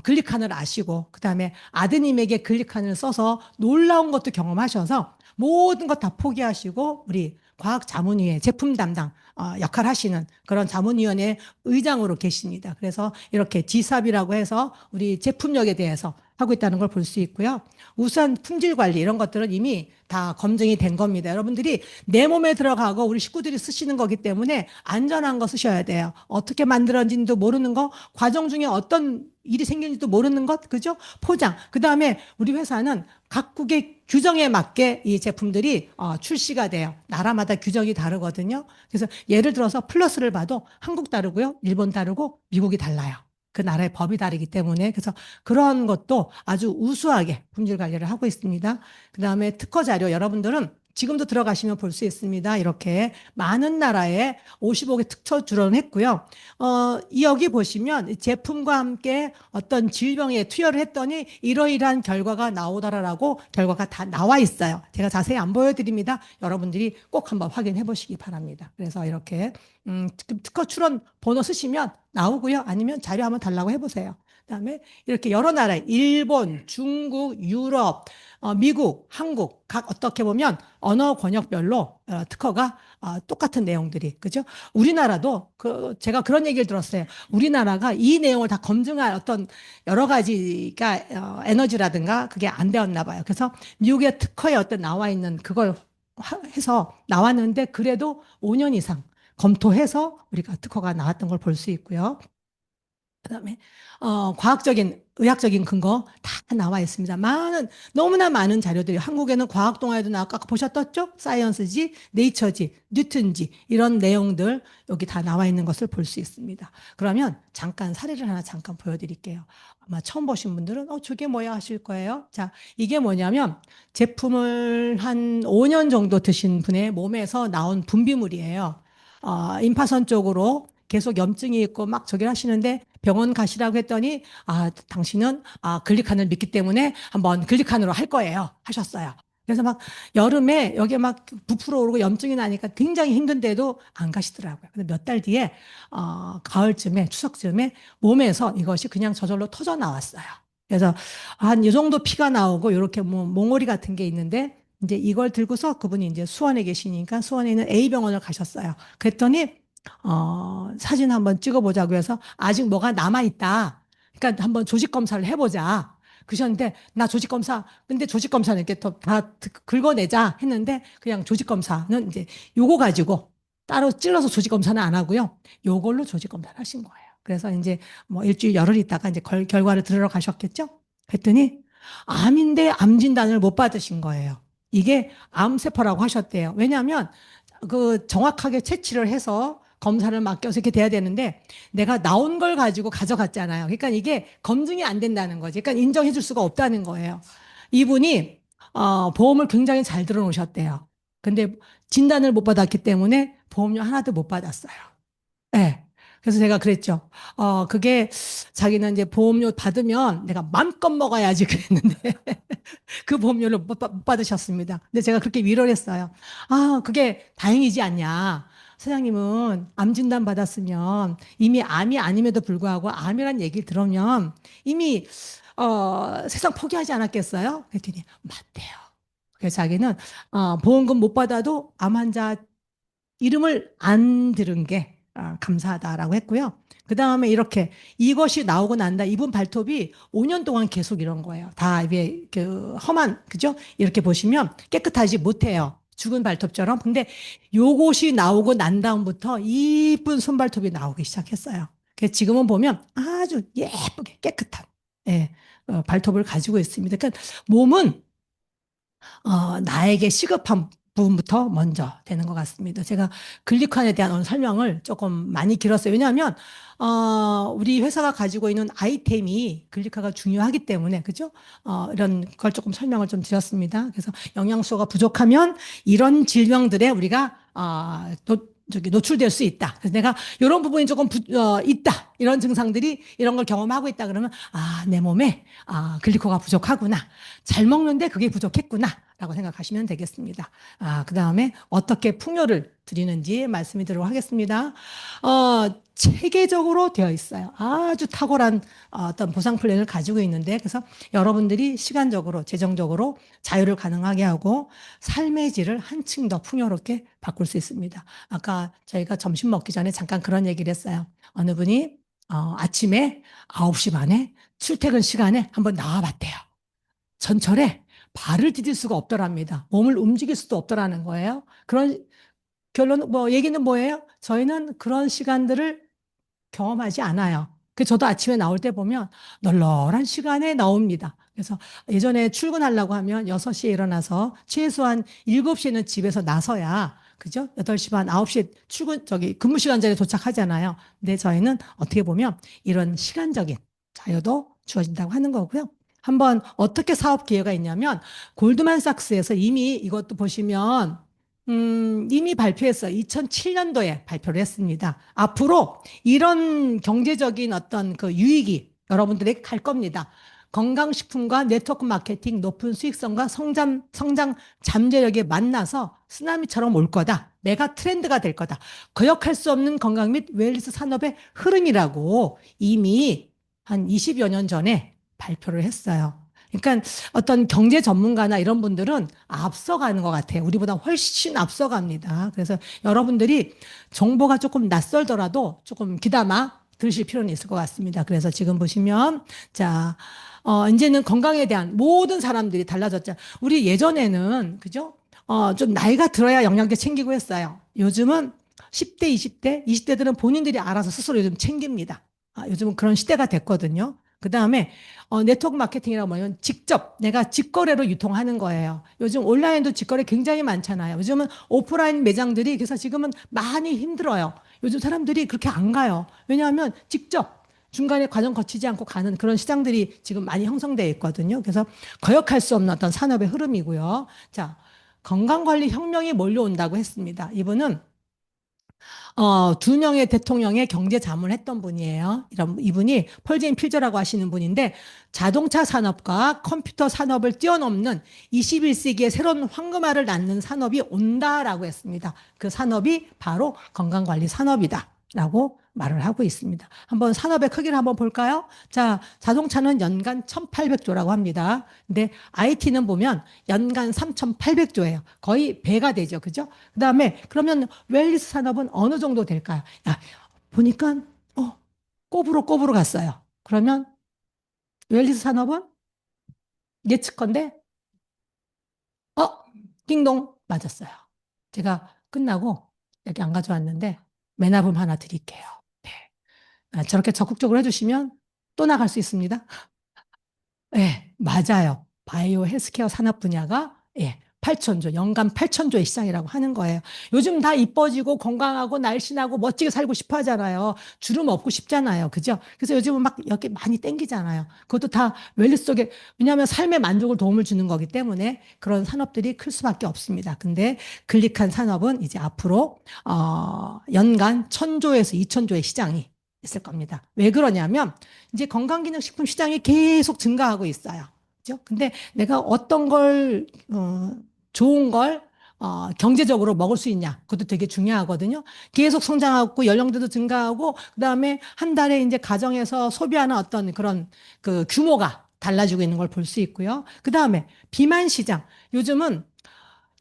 글리칸을 아시고 그다음에 아드님에게 글리칸을 써서 놀라운 것도 경험하셔서 모든 것 다 포기하시고 우리 과학자문위의 제품 담당 역할 하시는 그런 자문위원회 의장으로 계십니다. 그래서 이렇게 GSAB이라고 해서 우리 제품력에 대해서 하고 있다는 걸 볼 수 있고요. 우수한 품질 관리 이런 것들은 이미 다 검증이 된 겁니다. 여러분들이 내 몸에 들어가고 우리 식구들이 쓰시는 거기 때문에 안전한 거 쓰셔야 돼요. 어떻게 만들어진지도 모르는 거, 과정 중에 어떤 일이 생기는지도 모르는 것, 그죠? 포장. 그다음에 우리 회사는 각국의 규정에 맞게 이 제품들이 출시가 돼요. 나라마다 규정이 다르거든요. 그래서 예를 들어서 플러스를 봐도 한국 다르고요. 일본 다르고 미국이 달라요. 그 나라의 법이 다르기 때문에 그래서 그런 것도 아주 우수하게 품질 관리를 하고 있습니다. 그다음에 특허 자료 여러분들은 지금도 들어가시면 볼 수 있습니다. 이렇게 많은 나라에 55개 특허 출원했고요. 여기 보시면 제품과 함께 어떤 질병에 투여를 했더니 이러이러한 결과가 나오더라라고 결과가 다 나와 있어요. 제가 자세히 안 보여드립니다. 여러분들이 꼭 한번 확인해 보시기 바랍니다. 그래서 이렇게 특허 출원 번호 쓰시면 나오고요. 아니면 자료 한번 달라고 해보세요. 그다음에 이렇게 여러 나라, 일본, 중국, 유럽, 미국, 한국 각 어떻게 보면 언어 권역별로 특허가 똑같은 내용들이 그죠? 우리나라도 제가 그런 얘기를 들었어요. 우리나라가 이 내용을 다 검증할 어떤 여러 가지가 에너지라든가 그게 안 되었나 봐요. 그래서 미국의 특허에 어떤 나와 있는 그걸 해서 나왔는데 그래도 5년 이상 검토해서 우리가 특허가 나왔던 걸 볼 수 있고요. 그다음에 과학적인 의학적인 근거 다 나와 있습니다. 너무나 많은 자료들이 한국에는 과학 동아에도 아까 보셨었죠? 사이언스지, 네이처지, 뉴턴지 이런 내용들 여기 다 나와 있는 것을 볼 수 있습니다. 그러면 잠깐 사례를 하나 잠깐 보여드릴게요. 아마 처음 보신 분들은 저게 뭐야 하실 거예요. 자, 이게 뭐냐면 제품을 한 5년 정도 드신 분의 몸에서 나온 분비물이에요. 임파선 쪽으로 계속 염증이 있고 막 저기를 하시는데 병원 가시라고 했더니 당신은 글리칸을 믿기 때문에 한번 글리칸으로 할 거예요 하셨어요. 그래서 막 여름에 여기에 막 부풀어 오르고 염증이 나니까 굉장히 힘든데도 안 가시더라고요. 근데 몇 달 뒤에 가을쯤에 추석쯤에 몸에서 이것이 그냥 저절로 터져 나왔어요. 그래서 한 이 정도 피가 나오고 이렇게 뭐 몽골이 같은 게 있는데 이제 이걸 들고서 그분이 이제 수원에 계시니까 수원에 있는 A병원을 가셨어요. 그랬더니 사진 한번 찍어보자고 해서 아직 뭐가 남아있다. 그러니까 한번 조직 검사를 해보자. 그러셨는데 나 조직 검사 근데 조직 검사는 이렇게 다 긁어내자 했는데 그냥 조직 검사는 이제 요거 가지고 따로 찔러서 조직 검사는 안 하고요. 요걸로 조직 검사를 하신 거예요. 그래서 이제 뭐 일주일 열흘 있다가 이제 결과를 들으러 가셨겠죠? 그랬더니 암인데 암 진단을 못 받으신 거예요. 이게 암세포라고 하셨대요. 왜냐하면 그 정확하게 채취를 해서 검사를 맡겨서 이렇게 돼야 되는데 내가 나온 걸 가지고 가져갔잖아요. 그러니까 이게 검증이 안 된다는 거지. 그러니까 인정해 줄 수가 없다는 거예요. 이분이 보험을 굉장히 잘 들어놓으셨대요. 근데 진단을 못 받았기 때문에 보험료 하나도 못 받았어요. 네. 그래서 제가 그랬죠. 그게 자기는 이제 보험료 받으면 내가 맘껏 먹어야지 그랬는데 그 보험료를 못 받으셨습니다. 근데 제가 그렇게 위로를 했어요. 그게 다행이지 않냐. 사장님은 암 진단 받았으면 이미 암이 아님에도 불구하고 암이란 얘기를 들으면 이미 세상 포기하지 않았겠어요? 그랬더니 맞대요. 그래서 자기는 보험금 못 받아도 암 환자 이름을 안 들은 게 감사하다라고 했고요. 그 다음에 이렇게 이것이 나오고 난다. 이분 발톱이 5년 동안 계속 이런 거예요. 다 이게 그 험한, 그죠? 이렇게 보시면 깨끗하지 못해요. 죽은 발톱처럼. 근데 요것이 나오고 난 다음부터 이쁜 손발톱이 나오기 시작했어요. 그래서 지금은 보면 아주 예쁘게 깨끗한 예, 발톱을 가지고 있습니다. 그러니까 몸은 나에게 시급한 부분부터 먼저 되는 것 같습니다. 제가 글리칸에 대한 오늘 설명을 조금 많이 길었어요. 왜냐하면, 우리 회사가 가지고 있는 아이템이 글리카가 중요하기 때문에, 그죠? 이런 걸 조금 설명을 좀 드렸습니다. 그래서 영양소가 부족하면 이런 질병들에 우리가, 노출될 수 있다. 그래서 내가 이런 부분이 조금 있다. 이런 증상들이 이런 걸 경험하고 있다. 그러면, 내 몸에, 글리코가 부족하구나. 잘 먹는데 그게 부족했구나. 라고 생각하시면 되겠습니다. 그 다음에 어떻게 풍요를 드리는지 말씀드리도록 하겠습니다. 체계적으로 되어 있어요. 아주 탁월한 어떤 보상 플랜을 가지고 있는데, 그래서 여러분들이 시간적으로, 재정적으로 자유를 가능하게 하고 삶의 질을 한층 더 풍요롭게 바꿀 수 있습니다. 아까 저희가 점심 먹기 전에 잠깐 그런 얘기를 했어요. 어느 분이 아침에 9시 반에 출퇴근 시간에 한번 나와봤대요. 전철에 발을 디딜 수가 없더랍니다. 몸을 움직일 수도 없더라는 거예요. 그런 결론, 얘기는 뭐예요? 저희는 그런 시간들을 경험하지 않아요. 그 저도 아침에 나올 때 보면 널널한 시간에 나옵니다. 그래서 예전에 출근하려고 하면 6시에 일어나서 최소한 7시에는 집에서 나서야 그죠? 8시 반, 9시에 근무 시간 전에 도착하잖아요. 근데 저희는 어떻게 보면 이런 시간적인 자유도 주어진다고 하는 거고요. 한번 어떻게 사업 기회가 있냐면 골드만삭스에서 이미 이것도 보시면 이미 발표했어요. 2007년도에 발표를 했습니다. 앞으로 이런 경제적인 어떤 그 유익이 여러분들에게 갈 겁니다. 건강식품과 네트워크 마케팅, 높은 수익성과 성장 잠재력에 만나서 쓰나미처럼 올 거다. 메가 트렌드가 될 거다. 거역할 수 없는 건강 및 웰니스 산업의 흐름이라고 이미 한 20여 년 전에 발표를 했어요. 그러니까 어떤 경제 전문가나 이런 분들은 앞서가는 것 같아요. 우리보다 훨씬 앞서갑니다. 그래서 여러분들이 정보가 조금 낯설더라도 조금 귀담아 들으실 필요는 있을 것 같습니다. 그래서 지금 보시면, 자, 이제는 건강에 대한 모든 사람들이 달라졌죠. 우리 예전에는, 그죠? 좀 나이가 들어야 영양제 챙기고 했어요. 요즘은 10대, 20대, 20대들은 본인들이 알아서 스스로 요즘 챙깁니다. 요즘은 그런 시대가 됐거든요. 그 다음에 네트워크 마케팅이라고 하면 직접 내가 직거래로 유통하는 거예요. 요즘 온라인도 직거래 굉장히 많잖아요. 요즘은 오프라인 매장들이 그래서 지금은 많이 힘들어요. 요즘 사람들이 그렇게 안 가요. 왜냐하면 직접 중간에 과정 거치지 않고 가는 그런 시장들이 지금 많이 형성되어 있거든요. 그래서 거역할 수 없는 어떤 산업의 흐름이고요. 자, 건강관리 혁명이 몰려온다고 했습니다. 이분은 2명의 대통령의 경제 자문을 했던 분이에요. 이분이 폴 제인 필저라고 하시는 분인데 자동차 산업과 컴퓨터 산업을 뛰어넘는 21세기의 새로운 황금알을 낳는 산업이 온다라고 했습니다. 그 산업이 바로 건강관리 산업이다. 라고 말을 하고 있습니다. 한번 산업의 크기를 한번 볼까요? 자, 자동차는 연간 1,800조라고 합니다. 근데 IT는 보면 연간 3,800조예요. 거의 배가 되죠. 그죠? 그 다음에 그러면 웰니스 산업은 어느 정도 될까요? 야, 보니까 어, 꼽으로 갔어요. 그러면 웰니스 산업은 예측컨대 어, 띵동 맞았어요. 제가 끝나고 여기 안 가져왔는데 매납음 하나 드릴게요. 네. 저렇게 적극적으로 해주시면 또 나갈 수 있습니다. 네, 맞아요. 바이오 헬스케어 산업 분야가 예, 8천조, 연간 8천조의 시장이라고 하는 거예요. 요즘 다 이뻐지고 건강하고 날씬하고 멋지게 살고 싶어 하잖아요. 주름 없고 싶잖아요. 그죠? 그래서 요즘은 막 이렇게 많이 땡기잖아요. 그것도 다 웰니스 속에, 왜냐하면 삶의 만족을 도움을 주는 거기 때문에 그런 산업들이 클 수밖에 없습니다. 근데 클릭한 산업은 이제 앞으로, 연간 1,000조에서 2,000조의 시장이 있을 겁니다. 왜 그러냐면 이제 건강기능식품 시장이 계속 증가하고 있어요. 그죠? 근데 내가 어떤 걸, 좋은 걸, 경제적으로 먹을 수 있냐. 그것도 되게 중요하거든요. 계속 성장하고 연령대도 증가하고, 그 다음에 한 달에 이제 가정에서 소비하는 어떤 그런 그 규모가 달라지고 있는 걸 볼 수 있고요. 그 다음에 비만 시장. 요즘은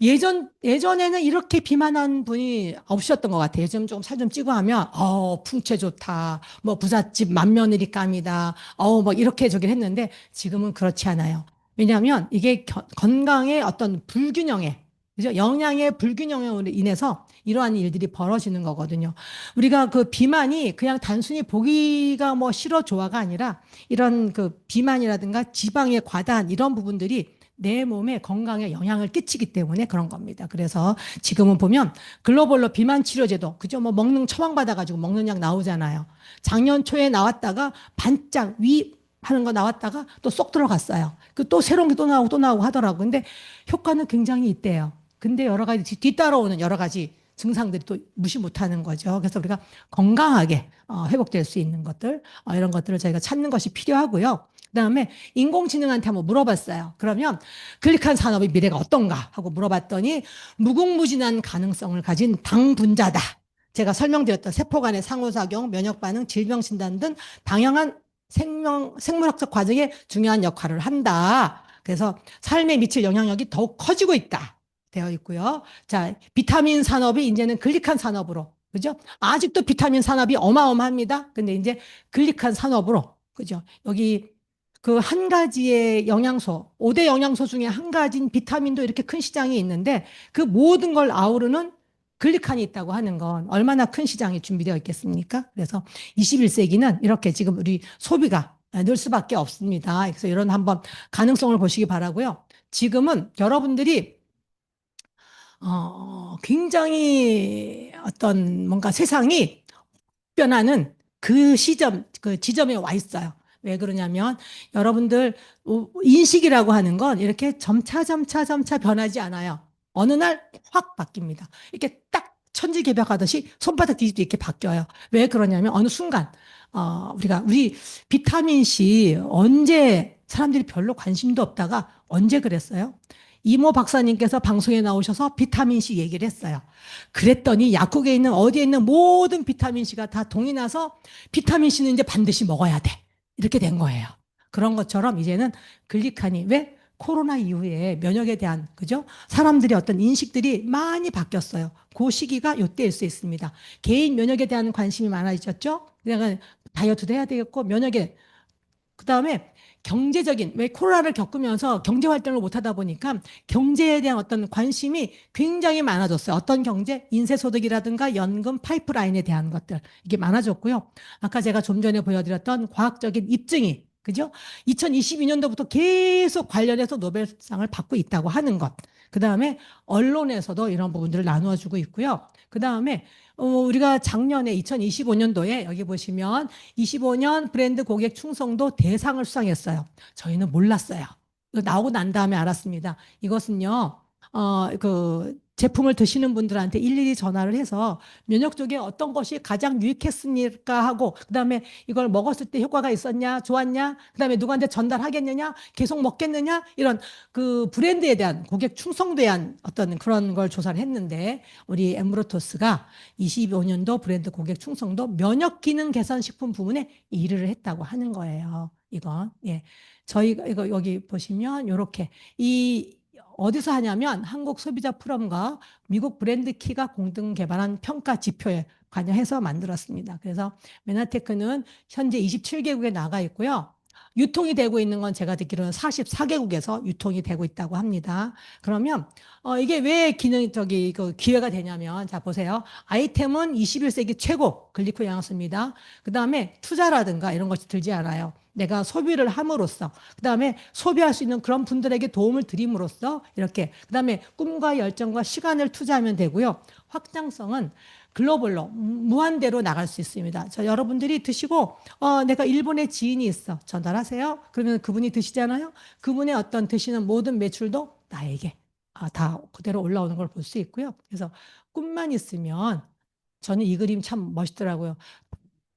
예전에는 이렇게 비만한 분이 없으셨던 것 같아요. 요즘 좀 살 좀 찌고 하면, 풍채 좋다. 뭐, 부잣집 맏며느리감이다. 뭐, 이렇게 저기 했는데, 지금은 그렇지 않아요. 왜냐하면 이게 건강의 어떤 불균형에, 그죠? 영양의 불균형으로 인해서 이러한 일들이 벌어지는 거거든요. 우리가 그 비만이 그냥 단순히 보기가 뭐 싫어 좋아가 아니라 이런 그 비만이라든가 지방의 과다한 이런 부분들이 내 몸의 건강에 영향을 끼치기 때문에 그런 겁니다. 그래서 지금은 보면 글로벌로 비만 치료제도, 그죠? 뭐 먹는 처방받아가지고 먹는 약 나오잖아요. 작년 초에 나왔다가 반짝 위 하는 거 나왔다가 또 쏙 들어갔어요. 그 또 새로운 게 또 나오고 하더라고요. 근데 효과는 굉장히 있대요. 근데 여러 가지 뒤따라오는 여러 가지 증상들이 또 무시 못하는 거죠. 그래서 우리가 건강하게 회복될 수 있는 것들, 이런 것들을 저희가 찾는 것이 필요하고요. 그다음에 인공지능한테 한번 물어봤어요. 그러면 클릭한 산업의 미래가 어떤가 하고 물어봤더니 무궁무진한 가능성을 가진 당분자다. 제가 설명드렸던 세포 간의 상호작용, 면역 반응, 질병 진단 등 다양한 생물학적 과정에 중요한 역할을 한다. 그래서 삶에 미칠 영향력이 더욱 커지고 있다. 되어 있고요. 자, 비타민 산업이 이제는 클릭한 산업으로, 그죠? 아직도 비타민 산업이 어마어마합니다. 근데 이제 클릭한 산업으로, 그죠? 여기 그 한 가지의 영양소, 5대 영양소 중에 한 가지인 비타민도 이렇게 큰 시장이 있는데 그 모든 걸 아우르는 글리칸이 있다고 하는 건 얼마나 큰 시장이 준비되어 있겠습니까? 그래서 21세기는 이렇게 지금 우리 소비가 늘 수밖에 없습니다. 그래서 이런 한번 가능성을 보시기 바라고요. 지금은 여러분들이 굉장히 어떤 뭔가 세상이 변하는 그 시점, 그 지점에 와 있어요. 왜 그러냐면 여러분들 인식이라고 하는 건 이렇게 점차 변하지 않아요. 어느 날 확 바뀝니다. 이렇게 딱 천지개벽하듯이 손바닥 뒤집도 이렇게 바뀌어요. 왜 그러냐면 어느 순간 우리 비타민 C 언제 사람들이 별로 관심도 없다가 언제 그랬어요? 이모 박사님께서 방송에 나오셔서 비타민 C 얘기를 했어요. 그랬더니 약국에 있는 어디에 있는 모든 비타민 C가 다 동이 나서 비타민 C는 이제 반드시 먹어야 돼. 이렇게 된 거예요. 그런 것처럼 이제는 글리카니 왜 코로나 이후에 면역에 대한 그죠? 사람들이 어떤 인식들이 많이 바뀌었어요. 그 시기가 요때일 수 있습니다. 개인 면역에 대한 관심이 많아졌죠? 내가 다이어트도 해야 되겠고 면역에 그다음에 경제적인 왜 코로나를 겪으면서 경제 활동을 못 하다 보니까 경제에 대한 어떤 관심이 굉장히 많아졌어요. 어떤 경제? 인쇄소득이라든가 연금 파이프라인에 대한 것들 이게 많아졌고요. 아까 제가 좀 전에 보여드렸던 과학적인 입증이 그죠? 2022년도부터 계속 관련해서 노벨상을 받고 있다고 하는 것. 그다음에 언론에서도 이런 부분들을 나누어 주고 있고요. 그다음에 우리가 작년에 2025년도에 여기 보시면 25년 브랜드 고객 충성도 대상을 수상했어요. 저희는 몰랐어요. 나오고 난 다음에 알았습니다. 이것은요, 그 제품을 드시는 분들한테 일일이 전화를 해서 면역 쪽에 어떤 것이 가장 유익했습니까 하고 그다음에 이걸 먹었을 때 효과가 있었냐, 좋았냐, 그다음에 누구한테 전달하겠느냐, 계속 먹겠느냐 이런 그 브랜드에 대한 고객 충성도에 대한 어떤 그런 걸 조사를 했는데 우리 엠브로토스가 25년도 브랜드 고객 충성도 면역 기능 개선 식품 부문에 1위를 했다고 하는 거예요. 이건 예. 저희가 이거 여기 보시면 이렇게 이 어디서 하냐면 한국 소비자 포럼과 미국 브랜드 키가 공동 개발한 평가 지표에 관여해서 만들었습니다. 그래서 메나테크는 현재 27개국에 나가 있고요. 유통이 되고 있는 건 제가 듣기로는 44개국에서 유통이 되고 있다고 합니다. 그러면 이게 왜 저기 그 기회가 되냐면 자 보세요. 아이템은 21세기 최고 글리코 영양소입니다. 그다음에 투자라든가 이런 것이 들지 않아요. 내가 소비를 함으로써 그다음에 소비할 수 있는 그런 분들에게 도움을 드림으로써 이렇게 그다음에 꿈과 열정과 시간을 투자하면 되고요. 확장성은 글로벌로 무한대로 나갈 수 있습니다. 저 여러분들이 드시고 내가 일본에 지인이 있어 전달하세요. 그러면 그분이 드시잖아요. 그분의 어떤 드시는 모든 매출도 나에게 다 그대로 올라오는 걸 볼 수 있고요. 그래서 꿈만 있으면 저는 이 그림 참 멋있더라고요.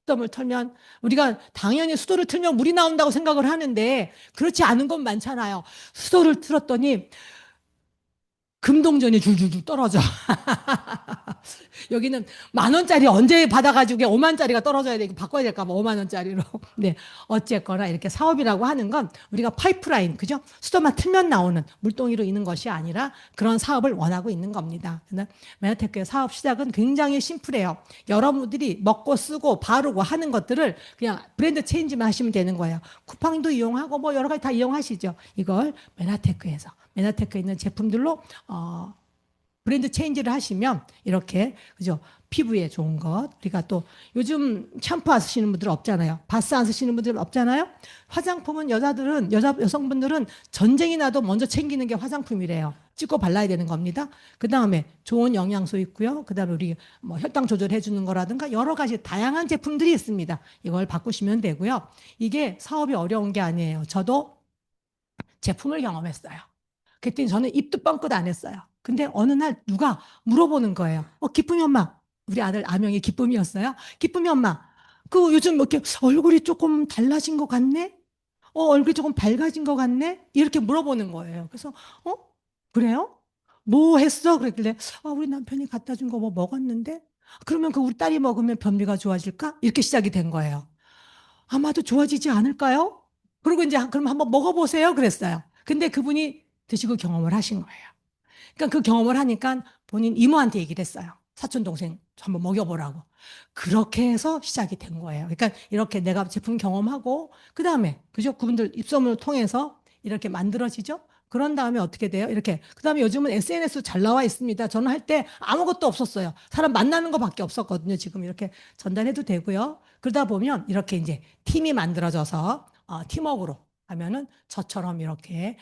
수돗을 틀면 우리가 당연히 수도를 틀면 물이 나온다고 생각을 하는데 그렇지 않은 건 많잖아요. 수도를 틀었더니 금동전이 줄줄줄 떨어져. 여기는 10,000원짜리 언제 받아가지고 50,000원짜리가 떨어져야 돼. 이거 바꿔야 될까 봐 50,000원짜리로. 네. 어쨌거나 이렇게 사업이라고 하는 건 우리가 파이프라인, 그죠? 수도만 틀면 나오는 물동이로 있는 것이 아니라 그런 사업을 원하고 있는 겁니다. 메나테크의 사업 시작은 굉장히 심플해요. 여러분들이 먹고 쓰고 바르고 하는 것들을 그냥 브랜드 체인지만 하시면 되는 거예요. 쿠팡도 이용하고 뭐 여러 가지 다 이용하시죠. 이걸 메나테크에 있는 제품들로 브랜드 체인지를 하시면 이렇게 그죠? 피부에 좋은 것. 우리가 또 요즘 샴푸 안 쓰시는 분들 없잖아요. 바스 안 쓰시는 분들 없잖아요. 화장품은 여성분들은 전쟁이 나도 먼저 챙기는 게 화장품이래요. 찍고 발라야 되는 겁니다. 그 다음에 좋은 영양소 있고요. 그 다음에 우리 뭐 혈당 조절해 주는 거라든가 여러 가지 다양한 제품들이 있습니다. 이걸 바꾸시면 되고요. 이게 사업이 어려운 게 아니에요. 저도 제품을 경험했어요. 그랬더니 저는 입도 뻥끗 안 했어요. 근데 어느 날 누가 물어보는 거예요. 기쁨이 엄마. 우리 아들 아명이 기쁨이었어요. 기쁨이 엄마. 그 요즘 뭐 이렇게 얼굴이 조금 달라진 것 같네? 얼굴이 조금 밝아진 것 같네? 이렇게 물어보는 거예요. 그래서, 그래요? 뭐 했어? 그랬길래, 우리 남편이 갖다 준 거 뭐 먹었는데? 그러면 그 우리 딸이 먹으면 변비가 좋아질까? 이렇게 시작이 된 거예요. 아마도 좋아지지 않을까요? 그리고 이제 그럼 한번 먹어보세요. 그랬어요. 근데 그분이 드시고 경험을 하신 거예요. 그러니까 그 경험을 하니까 본인 이모한테 얘기를 했어요. 사촌 동생 한번 먹여보라고. 그렇게 해서 시작이 된 거예요. 그러니까 이렇게 내가 제품 경험하고 그 다음에 그죠? 그분들 입소문을 통해서 이렇게 만들어지죠. 그런 다음에 어떻게 돼요? 이렇게 그 다음에 요즘은 SNS 잘 나와 있습니다. 저는 할 때 아무것도 없었어요. 사람 만나는 것밖에 없었거든요. 지금 이렇게 전달해도 되고요. 그러다 보면 이렇게 이제 팀이 만들어져서 팀워크로 하면은 저처럼 이렇게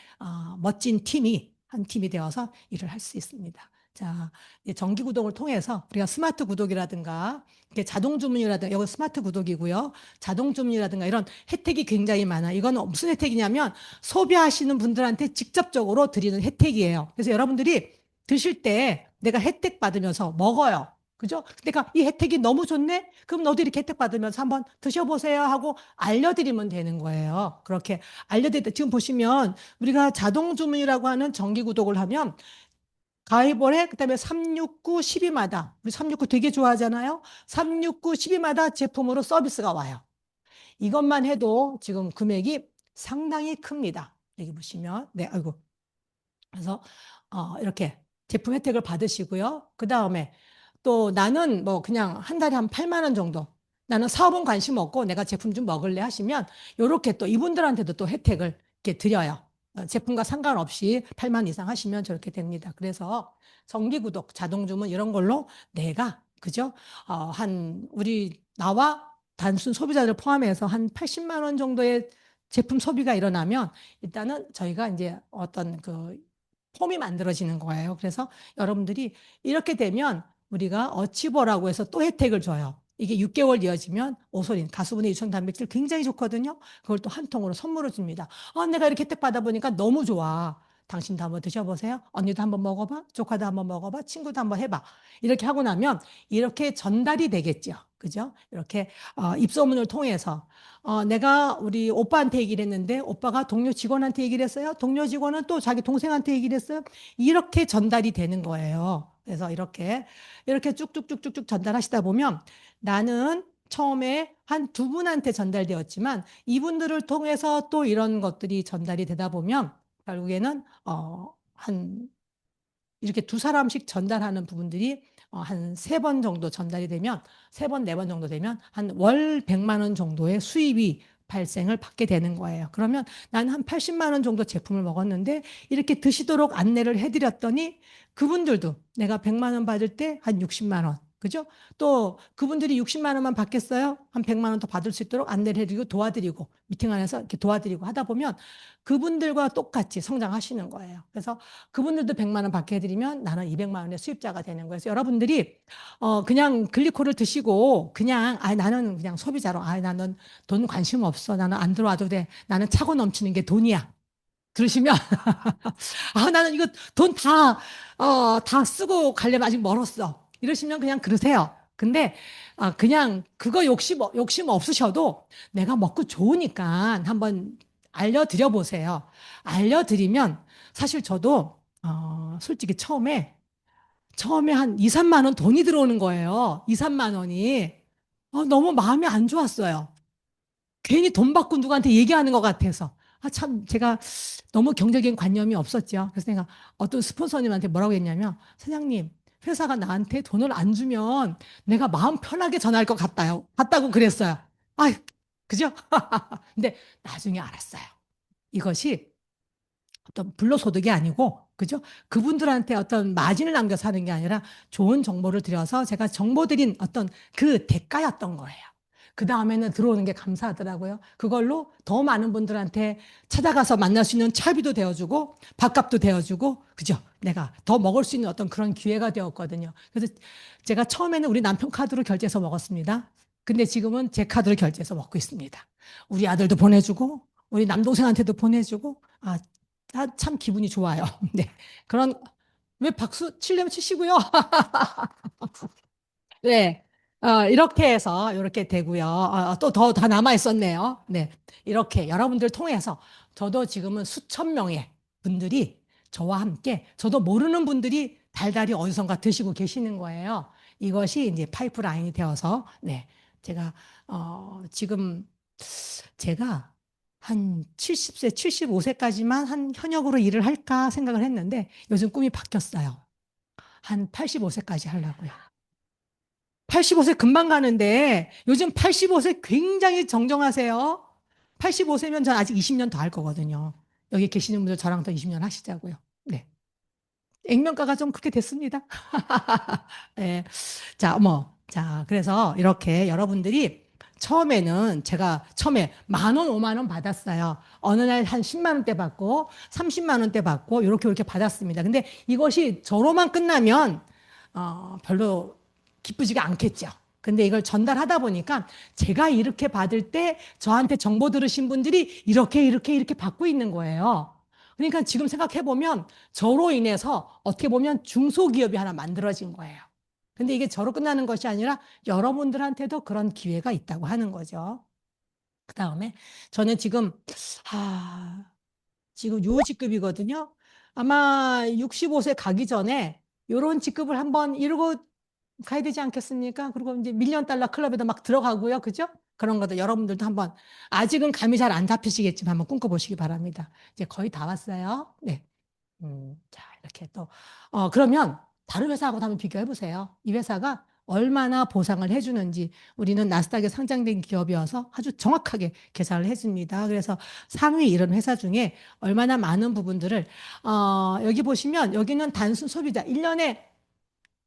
멋진 팀이 한 팀이 되어서 일을 할 수 있습니다. 자, 이 정기 구독을 통해서 우리가 스마트 구독이라든가 이렇게 자동 주문이라든가 이거 스마트 구독이고요. 자동 주문이라든가 이런 혜택이 굉장히 많아. 이거는 무슨 혜택이냐면 소비하시는 분들한테 직접적으로 드리는 혜택이에요. 그래서 여러분들이 드실 때 내가 혜택 받으면서 먹어요. 그죠? 그러니까 이 혜택이 너무 좋네? 그럼 너도 이렇게 혜택 받으면서 한번 드셔보세요 하고 알려드리면 되는 거예요. 그렇게 알려드릴 때 지금 보시면 우리가 자동 주문이라고 하는 정기 구독을 하면 가입을 해. 그다음에 369, 12마다. 우리 369 되게 좋아하잖아요. 369, 12마다 제품으로 서비스가 와요. 이것만 해도 지금 금액이 상당히 큽니다. 여기 보시면. 네, 아이고. 그래서 이렇게 제품 혜택을 받으시고요. 그 다음에 또 나는 뭐 그냥 한 달에 한 8만 원 정도. 나는 사업은 관심 없고 내가 제품 좀 먹을래 하시면 요렇게 또 이분들한테도 또 혜택을 이렇게 드려요. 제품과 상관없이 8만 이상 하시면 저렇게 됩니다. 그래서 정기 구독, 자동 주문 이런 걸로 내가 그죠? 한 우리 나와 단순 소비자들 포함해서 한 80만 원 정도의 제품 소비가 일어나면 일단은 저희가 이제 어떤 그 폼이 만들어지는 거예요. 그래서 여러분들이 이렇게 되면 우리가 어치버라고 해서 또 혜택을 줘요. 이게 6개월 이어지면 오솔인, 가수분해 유청 단백질 굉장히 좋거든요. 그걸 또 한 통으로 선물을 줍니다. 내가 이렇게 혜택 받아보니까 너무 좋아. 당신도 한번 드셔보세요. 언니도 한번 먹어봐. 조카도 한번 먹어봐. 친구도 한번 해봐. 이렇게 하고 나면 이렇게 전달이 되겠죠. 그죠? 이렇게 입소문을 통해서 내가 우리 오빠한테 얘기를 했는데 오빠가 동료 직원한테 얘기를 했어요. 동료 직원은 또 자기 동생한테 얘기를 했어요. 이렇게 전달이 되는 거예요. 그래서 이렇게 쭉쭉쭉쭉쭉 전달하시다 보면 나는 처음에 한 두 분한테 전달되었지만 이분들을 통해서 또 이런 것들이 전달이 되다 보면 결국에는 한 이렇게 두 사람씩 전달하는 부분들이 한 세 번 정도 전달이 되면 세 번, 네 번 정도 되면 한 월 100만 원 정도의 수입이 발생을 받게 되는 거예요. 그러면 나는 한 80만 원 정도 제품을 먹었는데 이렇게 드시도록 안내를 해드렸더니 그분들도 내가 100만 원 받을 때 한 60만 원. 그죠? 또 그분들이 60만 원만 받겠어요? 한 100만 원 더 받을 수 있도록 안내를 해드리고 도와드리고 미팅 안에서 이렇게 도와드리고 하다 보면 그분들과 똑같이 성장하시는 거예요. 그래서 그분들도 100만 원 받게 해드리면 나는 200만 원의 수입자가 되는 거예요. 그래서 여러분들이 그냥 글리코를 드시고 그냥 나는 그냥 소비자로 나는 돈 관심 없어. 나는 안 들어와도 돼. 나는 차고 넘치는 게 돈이야. 들으시면 나는 이거 돈 다 쓰고 가려면 아직 멀었어. 이러시면 그냥 그러세요. 근데 그냥 그거 욕심 없으셔도 내가 먹고 좋으니까 한번 알려드려 보세요. 알려드리면 사실 저도 솔직히 처음에 한 2, 3만 원 돈이 들어오는 거예요. 2, 3만 원이. 너무 마음이 안 좋았어요. 괜히 돈 받고 누구한테 얘기하는 것 같아서. 참, 제가 너무 경제적인 관념이 없었죠. 그래서 내가 어떤 스폰서님한테 뭐라고 했냐면, 사장님, 회사가 나한테 돈을 안 주면 내가 마음 편하게 전화할 것 같다요. 같다고 그랬어요. 아, 그죠? 근데 나중에 알았어요. 이것이 어떤 불로소득이 아니고, 그죠? 그분들한테 어떤 마진을 남겨서 하는 게 아니라 좋은 정보를 드려서 제가 정보 드린 어떤 그 대가였던 거예요. 그 다음에는 들어오는 게 감사하더라고요. 그걸로 더 많은 분들한테 찾아가서 만날 수 있는 차비도 되어주고, 밥값도 되어주고, 그죠? 내가 더 먹을 수 있는 어떤 그런 기회가 되었거든요. 그래서 제가 처음에는 우리 남편 카드로 결제해서 먹었습니다. 근데 지금은 제 카드로 결제해서 먹고 있습니다. 우리 아들도 보내주고, 우리 남동생한테도 보내주고, 참 기분이 좋아요. 네. 왜 박수 치려면 치시고요. 네. 이렇게 해서 이렇게 되고요. 또 더 남아 있었네요. 네. 이렇게 여러분들 통해서 저도 지금은 수천 명의 분들이 저와 함께 저도 모르는 분들이 달달이 어디선가 드시고 계시는 거예요. 이것이 이제 파이프라인이 되어서 네. 지금 제가 한 70세, 75세까지만 한 현역으로 일을 할까 생각을 했는데 요즘 꿈이 바뀌었어요. 한 85세까지 하려고요. 85세 금방 가는데 요즘 85세 굉장히 정정하세요. 85세면 전 아직 20년 더 할 거거든요. 여기 계시는 분들 저랑 더 20년 하시자고요. 네. 액면가가 좀 그렇게 됐습니다. 네. 자, 그래서 이렇게 여러분들이 처음에는 제가 처음에 10,000원, 50,000원 받았어요. 어느 날 한 10만 원대 받고 30만 원대 받고 이렇게 받았습니다. 근데 이것이 저로만 끝나면 별로 기쁘지가 않겠죠. 근데 이걸 전달하다 보니까 제가 이렇게 받을 때 저한테 정보 들으신 분들이 이렇게 받고 있는 거예요. 그러니까 지금 생각해 보면 저로 인해서 어떻게 보면 중소기업이 하나 만들어진 거예요. 근데 이게 저로 끝나는 것이 아니라 여러분들한테도 그런 기회가 있다고 하는 거죠. 그 다음에 저는 아, 지금 요 직급이거든요. 아마 65세 가기 전에 요런 직급을 한번 이루고 가야 되지 않겠습니까? 그리고 이제 밀리언 달러 클럽에도 막 들어가고요. 그죠? 그런 것도 여러분들도 한번 아직은 감이 잘 안 잡히시겠지만 한번 꿈꿔보시기 바랍니다. 이제 거의 다 왔어요. 네. 자, 이렇게 또, 그러면 다른 회사하고 한번 비교해 보세요. 이 회사가 얼마나 보상을 해주는지 우리는 나스닥에 상장된 기업이어서 아주 정확하게 계산을 해줍니다. 그래서 상위 이런 회사 중에 얼마나 많은 부분들을, 여기 보시면 여기는 단순 소비자 1년에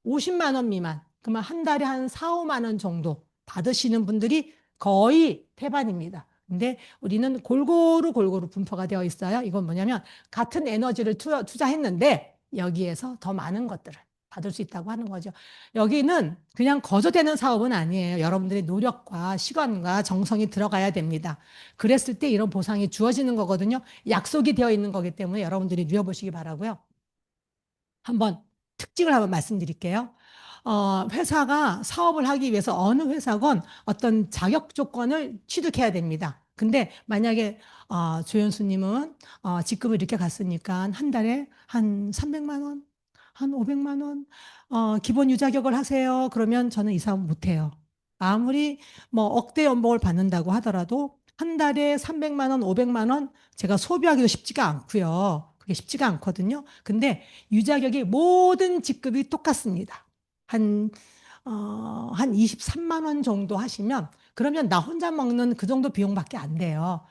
50만 원 미만, 그러면 한 달에 한 4, 5만 원 정도 받으시는 분들이 거의 태반입니다. 근데 우리는 골고루 분포가 되어 있어요. 이건 뭐냐면 같은 에너지를 투자했는데 여기에서 더 많은 것들을 받을 수 있다고 하는 거죠. 여기는 그냥 거저되는 사업은 아니에요. 여러분들의 노력과 시간과 정성이 들어가야 됩니다. 그랬을 때 이런 보상이 주어지는 거거든요. 약속이 되어 있는 거기 때문에 여러분들이 누려보시기 바라고요. 한번 특징을 한번 말씀드릴게요. 회사가 사업을 하기 위해서 어느 회사건 어떤 자격 조건을 취득해야 됩니다. 근데 만약에 조연수님은 직급을 이렇게 갔으니까 한 달에 한 300만 원, 한 500만 원, 기본 유자격을 하세요. 그러면 저는 이 사업 못해요. 아무리 뭐 억대 연봉을 받는다고 하더라도 한 달에 300만 원, 500만 원 제가 소비하기도 쉽지가 않고요. 그게 쉽지가 않거든요. 근데 유자격이 모든 직급이 똑같습니다. 한, 한 23만 원 정도 하시면 그러면 나 혼자 먹는 그 정도 비용밖에 안 돼요.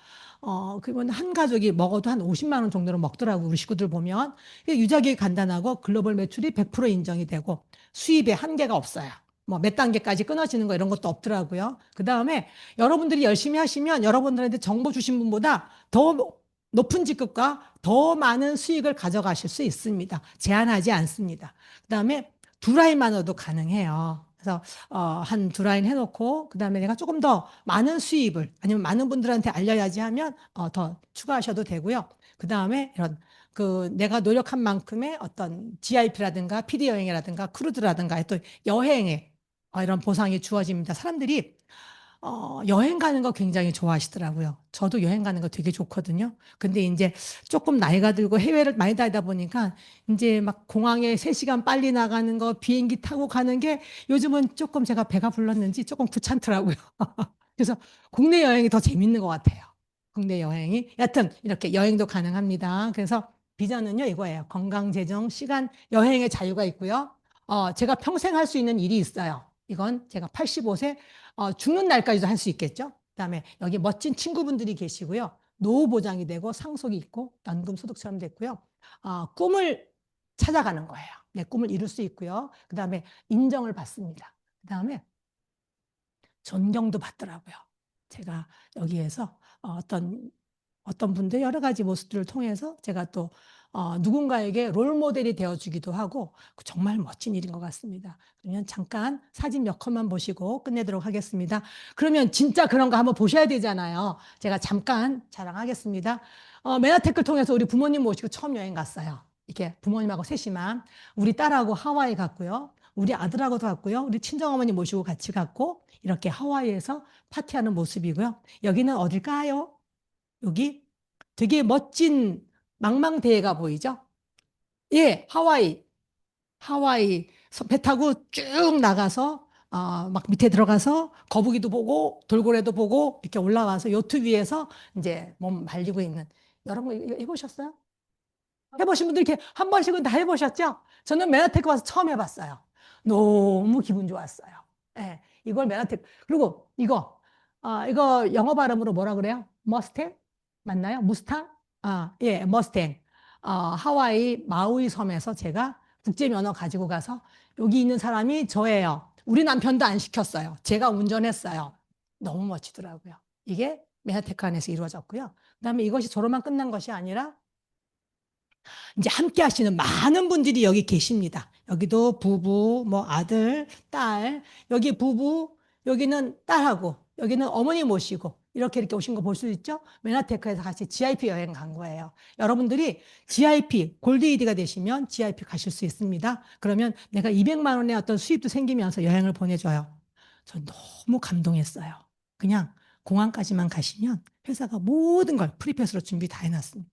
그러면 한 가족이 먹어도 한 50만 원 정도로 먹더라고, 우리 식구들 보면. 유자격이 간단하고 글로벌 매출이 100% 인정이 되고 수입에 한계가 없어요. 뭐 몇 단계까지 끊어지는 거 이런 것도 없더라고요. 그 다음에 여러분들이 열심히 하시면 여러분들한테 정보 주신 분보다 더 높은 직급과 더 많은 수익을 가져가실 수 있습니다. 제한하지 않습니다. 그 다음에 두 라인만으로도 가능해요. 그래서 한 두 라인 해놓고 그 다음에 내가 조금 더 많은 수입을 아니면 많은 분들한테 알려야지 하면 더 추가하셔도 되고요. 그 다음에 이런 그 내가 노력한 만큼의 어떤 GIP라든가 PD 여행이라든가 크루즈라든가 또 여행에 이런 보상이 주어집니다. 사람들이 여행 가는 거 굉장히 좋아하시더라고요. 저도 여행 가는 거 되게 좋거든요. 근데 이제 조금 나이가 들고 해외를 많이 다니다 보니까 이제 막 공항에 3시간 빨리 나가는 거, 비행기 타고 가는 게 요즘은 조금 제가 배가 불렀는지 조금 귀찮더라고요. 그래서 국내 여행이 더 재밌는 것 같아요. 국내 여행이. 여튼 이렇게 여행도 가능합니다. 그래서 비전은요, 이거예요. 건강, 재정, 시간, 여행의 자유가 있고요. 제가 평생 할 수 있는 일이 있어요. 이건 제가 85세 죽는 날까지도 할 수 있겠죠. 그다음에 여기 멋진 친구분들이 계시고요. 노후 보장이 되고 상속이 있고 연금 소득처럼 됐고요. 꿈을 찾아가는 거예요. 내 꿈을 이룰 수 있고요. 그다음에 인정을 받습니다. 그다음에 존경도 받더라고요. 제가 여기에서 어떤 분들 여러 가지 모습들을 통해서 제가 또 누군가에게 롤 모델이 되어주기도 하고 정말 멋진 일인 것 같습니다. 그러면 잠깐 사진 몇 컷만 보시고 끝내도록 하겠습니다. 그러면 진짜 그런 거 한번 보셔야 되잖아요. 제가 잠깐 자랑하겠습니다. 메나테크를 통해서 우리 부모님 모시고 처음 여행 갔어요. 이렇게 부모님하고 셋이만 우리 딸하고 하와이 갔고요. 우리 아들하고도 갔고요. 우리 친정어머니 모시고 같이 갔고 이렇게 하와이에서 파티하는 모습이고요. 여기는 어딜까요? 여기 되게 멋진 망망대해가 보이죠? 예, 하와이 배 타고 쭉 나가서 막 밑에 들어가서 거북이도 보고 돌고래도 보고 이렇게 올라와서 요트 위에서 이제 몸 말리고 있는 여러분 이거 해보셨어요? 해보신 분들 이렇게 한 번씩은 다 해보셨죠? 저는 메나테크 와서 처음 해봤어요. 너무 기분 좋았어요. 예, 이걸 메나테크 그리고 이거 영어 발음으로 뭐라 그래요? 머스탱? 맞나요? 무스탕? 예, 머스탱. 하와이 마우이 섬에서 제가 국제 면허 가지고 가서 여기 있는 사람이 저예요. 우리 남편도 안 시켰어요. 제가 운전했어요. 너무 멋지더라고요. 이게 메나테크 안에서 이루어졌고요. 그다음에 이것이 저로만 끝난 것이 아니라 이제 함께 하시는 많은 분들이 여기 계십니다. 여기도 부부, 뭐 아들, 딸, 여기 부부, 여기는 딸하고, 여기는 어머니 모시고, 이렇게 오신 거 볼 수 있죠? 메나테크에서 같이 GIP 여행 간 거예요. 여러분들이 GIP, 골드이디가 되시면 GIP 가실 수 있습니다. 그러면 내가 200만 원의 어떤 수입도 생기면서 여행을 보내줘요. 저 너무 감동했어요. 그냥 공항까지만 가시면 회사가 모든 걸 프리패스로 준비 다 해놨습니다.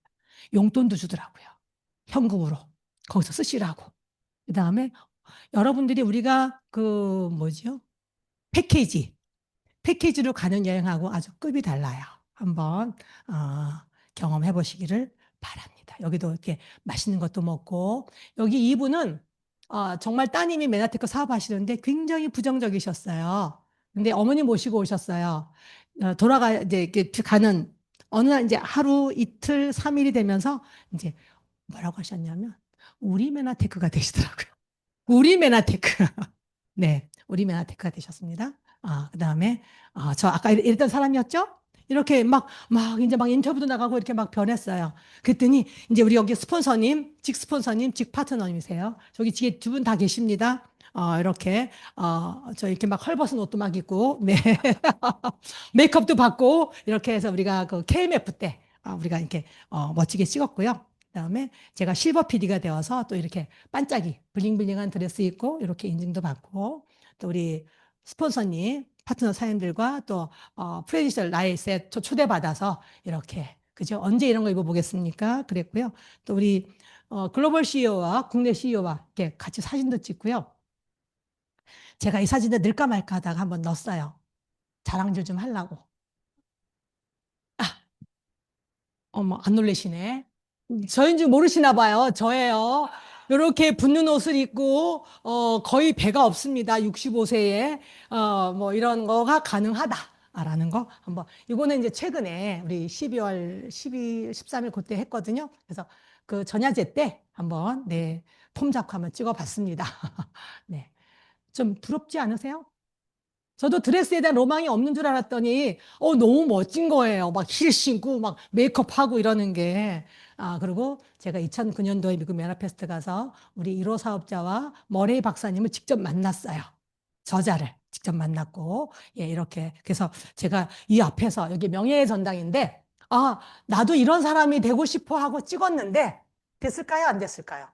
용돈도 주더라고요. 현금으로 거기서 쓰시라고. 그 다음에 여러분들이 우리가 그 뭐죠? 패키지, 패키지로 가는 여행하고 아주 급이 달라요. 한번 경험해 보시기를 바랍니다. 여기도 이렇게 맛있는 것도 먹고 여기 이분은 정말 따님이 메나테크 사업하시는데 굉장히 부정적이셨어요. 근데 어머니 모시고 오셨어요. 돌아가 이제 이렇게 가는 어느 날 이제 하루 이틀 3일이 되면서 이제 뭐라고 하셨냐면 우리 메나테크가 되시더라고요. 우리 메나테크. 네, 우리 메나테크가 되셨습니다. 그다음에 저 아까 이랬던 사람이었죠? 이렇게 막 이제 막 인터뷰도 나가고 이렇게 막 변했어요. 그랬더니 이제 우리 여기 스폰서님, 직 스폰서님, 직 파트너님이세요. 저기 뒤에 두 분 다 계십니다. 이렇게 저 이렇게 막 헐벗은 옷도 막 입고 네. 메이크업도 받고 이렇게 해서 우리가 그 KMF 때 우리가 이렇게 멋지게 찍었고요. 그다음에 제가 실버 PD가 되어서 또 이렇게 반짝이 블링블링한 드레스 입고 이렇게 인증도 받고 또 우리 스폰서님 파트너 사장님들과 또 프레지셜 라이셋 초대받아서 이렇게 그죠? 언제 이런 거 입어보겠습니까? 그랬고요. 또 우리 글로벌 CEO와 국내 CEO와 이렇게 같이 사진도 찍고요. 제가 이 사진을 넣을까 말까 하다가 한번 넣었어요. 자랑질 좀 하려고. 어머, 안 놀래시네. 저인 줄 모르시나 봐요. 저예요. 이렇게 붙는 옷을 입고, 거의 배가 없습니다. 65세에, 뭐 이런 거가 가능하다라는 거 한번. 이거는 이제 최근에 우리 12월 12, 13일 그때 했거든요. 그래서 그 전야제 때 한번, 네, 폼 잡고 한번 찍어 봤습니다. 네. 좀 부럽지 않으세요? 저도 드레스에 대한 로망이 없는 줄 알았더니, 너무 멋진 거예요. 막 힐 신고, 막 메이크업하고 이러는 게. 그리고 제가 2009년도에 미국 메나페스트 가서 우리 1호 사업자와 머레이 박사님을 직접 만났어요. 저자를 직접 만났고, 예, 이렇게. 그래서 제가 이 앞에서, 여기 명예의 전당인데, 나도 이런 사람이 되고 싶어 하고 찍었는데, 됐을까요? 안 됐을까요?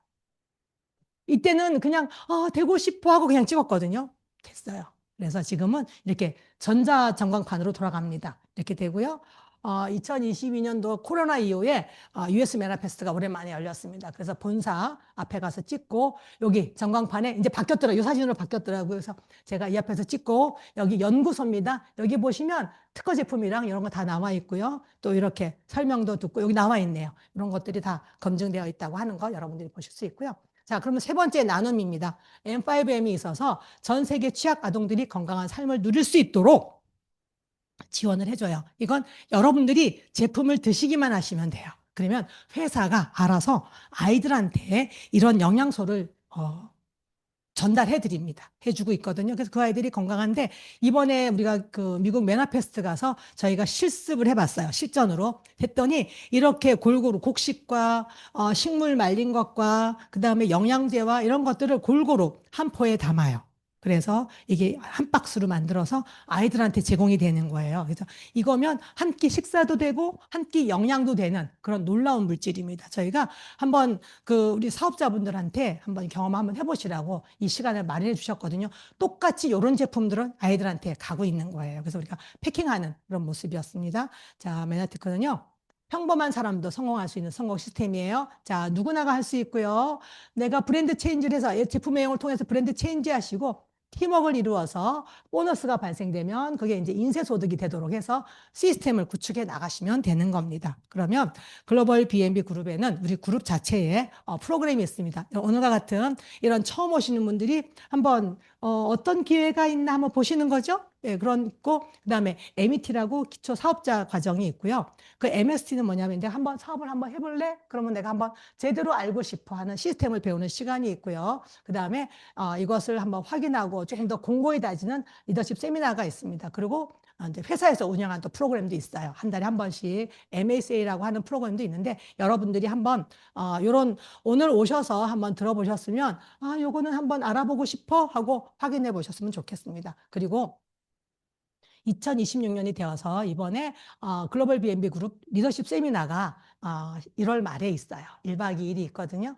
이때는 그냥 되고 싶어 하고 그냥 찍었거든요. 됐어요. 그래서 지금은 이렇게 전자전광판으로 돌아갑니다. 이렇게 되고요. 2022년도 코로나 이후에 US 메가페스트가 오랜만에 열렸습니다. 그래서 본사 앞에 가서 찍고 여기 전광판에 이제 바뀌었더라고요. 이 사진으로 바뀌었더라고요. 그래서 제가 이 앞에서 찍고 여기 연구소입니다. 여기 보시면 특허 제품이랑 이런 거 다 나와 있고요. 또 이렇게 설명도 듣고 여기 나와 있네요. 이런 것들이 다 검증되어 있다고 하는 거 여러분들이 보실 수 있고요. 자, 그러면 세 번째 나눔입니다. M5M이 있어서 전 세계 취약 아동들이 건강한 삶을 누릴 수 있도록 지원을 해줘요. 이건 여러분들이 제품을 드시기만 하시면 돼요. 그러면 회사가 알아서 아이들한테 이런 영양소를 전달해 드립니다. 해주고 있거든요. 그래서 그 아이들이 건강한데 이번에 우리가 그 미국 메나페스트 가서 저희가 실습을 해봤어요. 실전으로 했더니 이렇게 골고루 곡식과 식물 말린 것과 그 다음에 영양제와 이런 것들을 골고루 한 포에 담아요. 그래서 이게 한 박스로 만들어서 아이들한테 제공이 되는 거예요. 그래서 이거면 한 끼 식사도 되고 한 끼 영양도 되는 그런 놀라운 물질입니다. 저희가 한번 그 우리 사업자분들한테 한번 경험 한번 해보시라고 이 시간을 마련해 주셨거든요. 똑같이 이런 제품들은 아이들한테 가고 있는 거예요. 그래서 우리가 패킹하는 그런 모습이었습니다. 자, 메나테크는요. 평범한 사람도 성공할 수 있는 성공 시스템이에요. 자, 누구나가 할 수 있고요. 내가 브랜드 체인지를 해서 제품 애용을 통해서 브랜드 체인지 하시고 팀워크를 이루어서 보너스가 발생되면 그게 이제 인쇄소득이 되도록 해서 시스템을 구축해 나가시면 되는 겁니다. 그러면 글로벌 B&B 그룹에는 우리 그룹 자체에 프로그램이 있습니다. 오늘과 같은 이런 처음 오시는 분들이 한번 어떤 기회가 있나 한번 보시는 거죠. 예, 그런 있고 그다음에 MET라고 기초 사업자 과정이 있고요. 그 MST는 뭐냐면 내가 한번 사업을 한번 해볼래? 그러면 내가 한번 제대로 알고 싶어 하는 시스템을 배우는 시간이 있고요. 그다음에 이것을 한번 확인하고 조금 더 공고히 다지는 리더십 세미나가 있습니다. 그리고 이제 회사에서 운영하는 또 프로그램도 있어요. 한 달에 한 번씩 MSA라고 하는 프로그램도 있는데 여러분들이 한번 요런 오늘 오셔서 한번 들어보셨으면 요거는 한번 알아보고 싶어 하고 확인해 보셨으면 좋겠습니다. 그리고 2026년이 되어서 이번에 글로벌 B&B 그룹 리더십 세미나가 1월 말에 있어요. 1박 2일이 있거든요.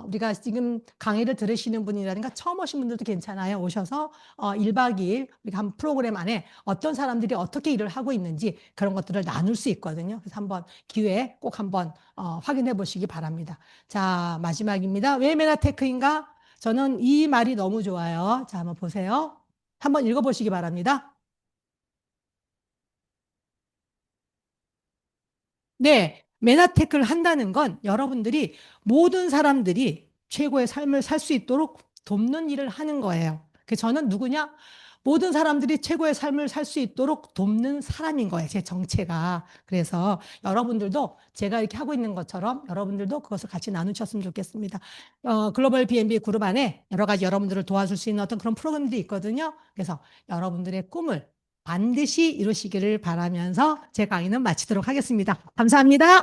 우리가 지금 강의를 들으시는 분이라든가 처음 오신 분들도 괜찮아요. 오셔서 1박 2일 우리가 한 프로그램 안에 어떤 사람들이 어떻게 일을 하고 있는지 그런 것들을 나눌 수 있거든요. 그래서 한번 기회에 꼭 한번 확인해 보시기 바랍니다. 자, 마지막입니다. 왜 메나테크인가? 저는 이 말이 너무 좋아요. 자, 한번 보세요. 한번 읽어보시기 바랍니다. 네, 메나테크를 한다는 건 여러분들이 모든 사람들이 최고의 삶을 살 수 있도록 돕는 일을 하는 거예요. 그 저는 누구냐? 모든 사람들이 최고의 삶을 살 수 있도록 돕는 사람인 거예요. 제 정체가. 그래서 여러분들도 제가 이렇게 하고 있는 것처럼 여러분들도 그것을 같이 나누셨으면 좋겠습니다. 글로벌 B&B 그룹 안에 여러 가지 여러분들을 도와줄 수 있는 어떤 그런 프로그램들이 있거든요. 그래서 여러분들의 꿈을 반드시 이루시기를 바라면서 제 강의는 마치도록 하겠습니다. 감사합니다.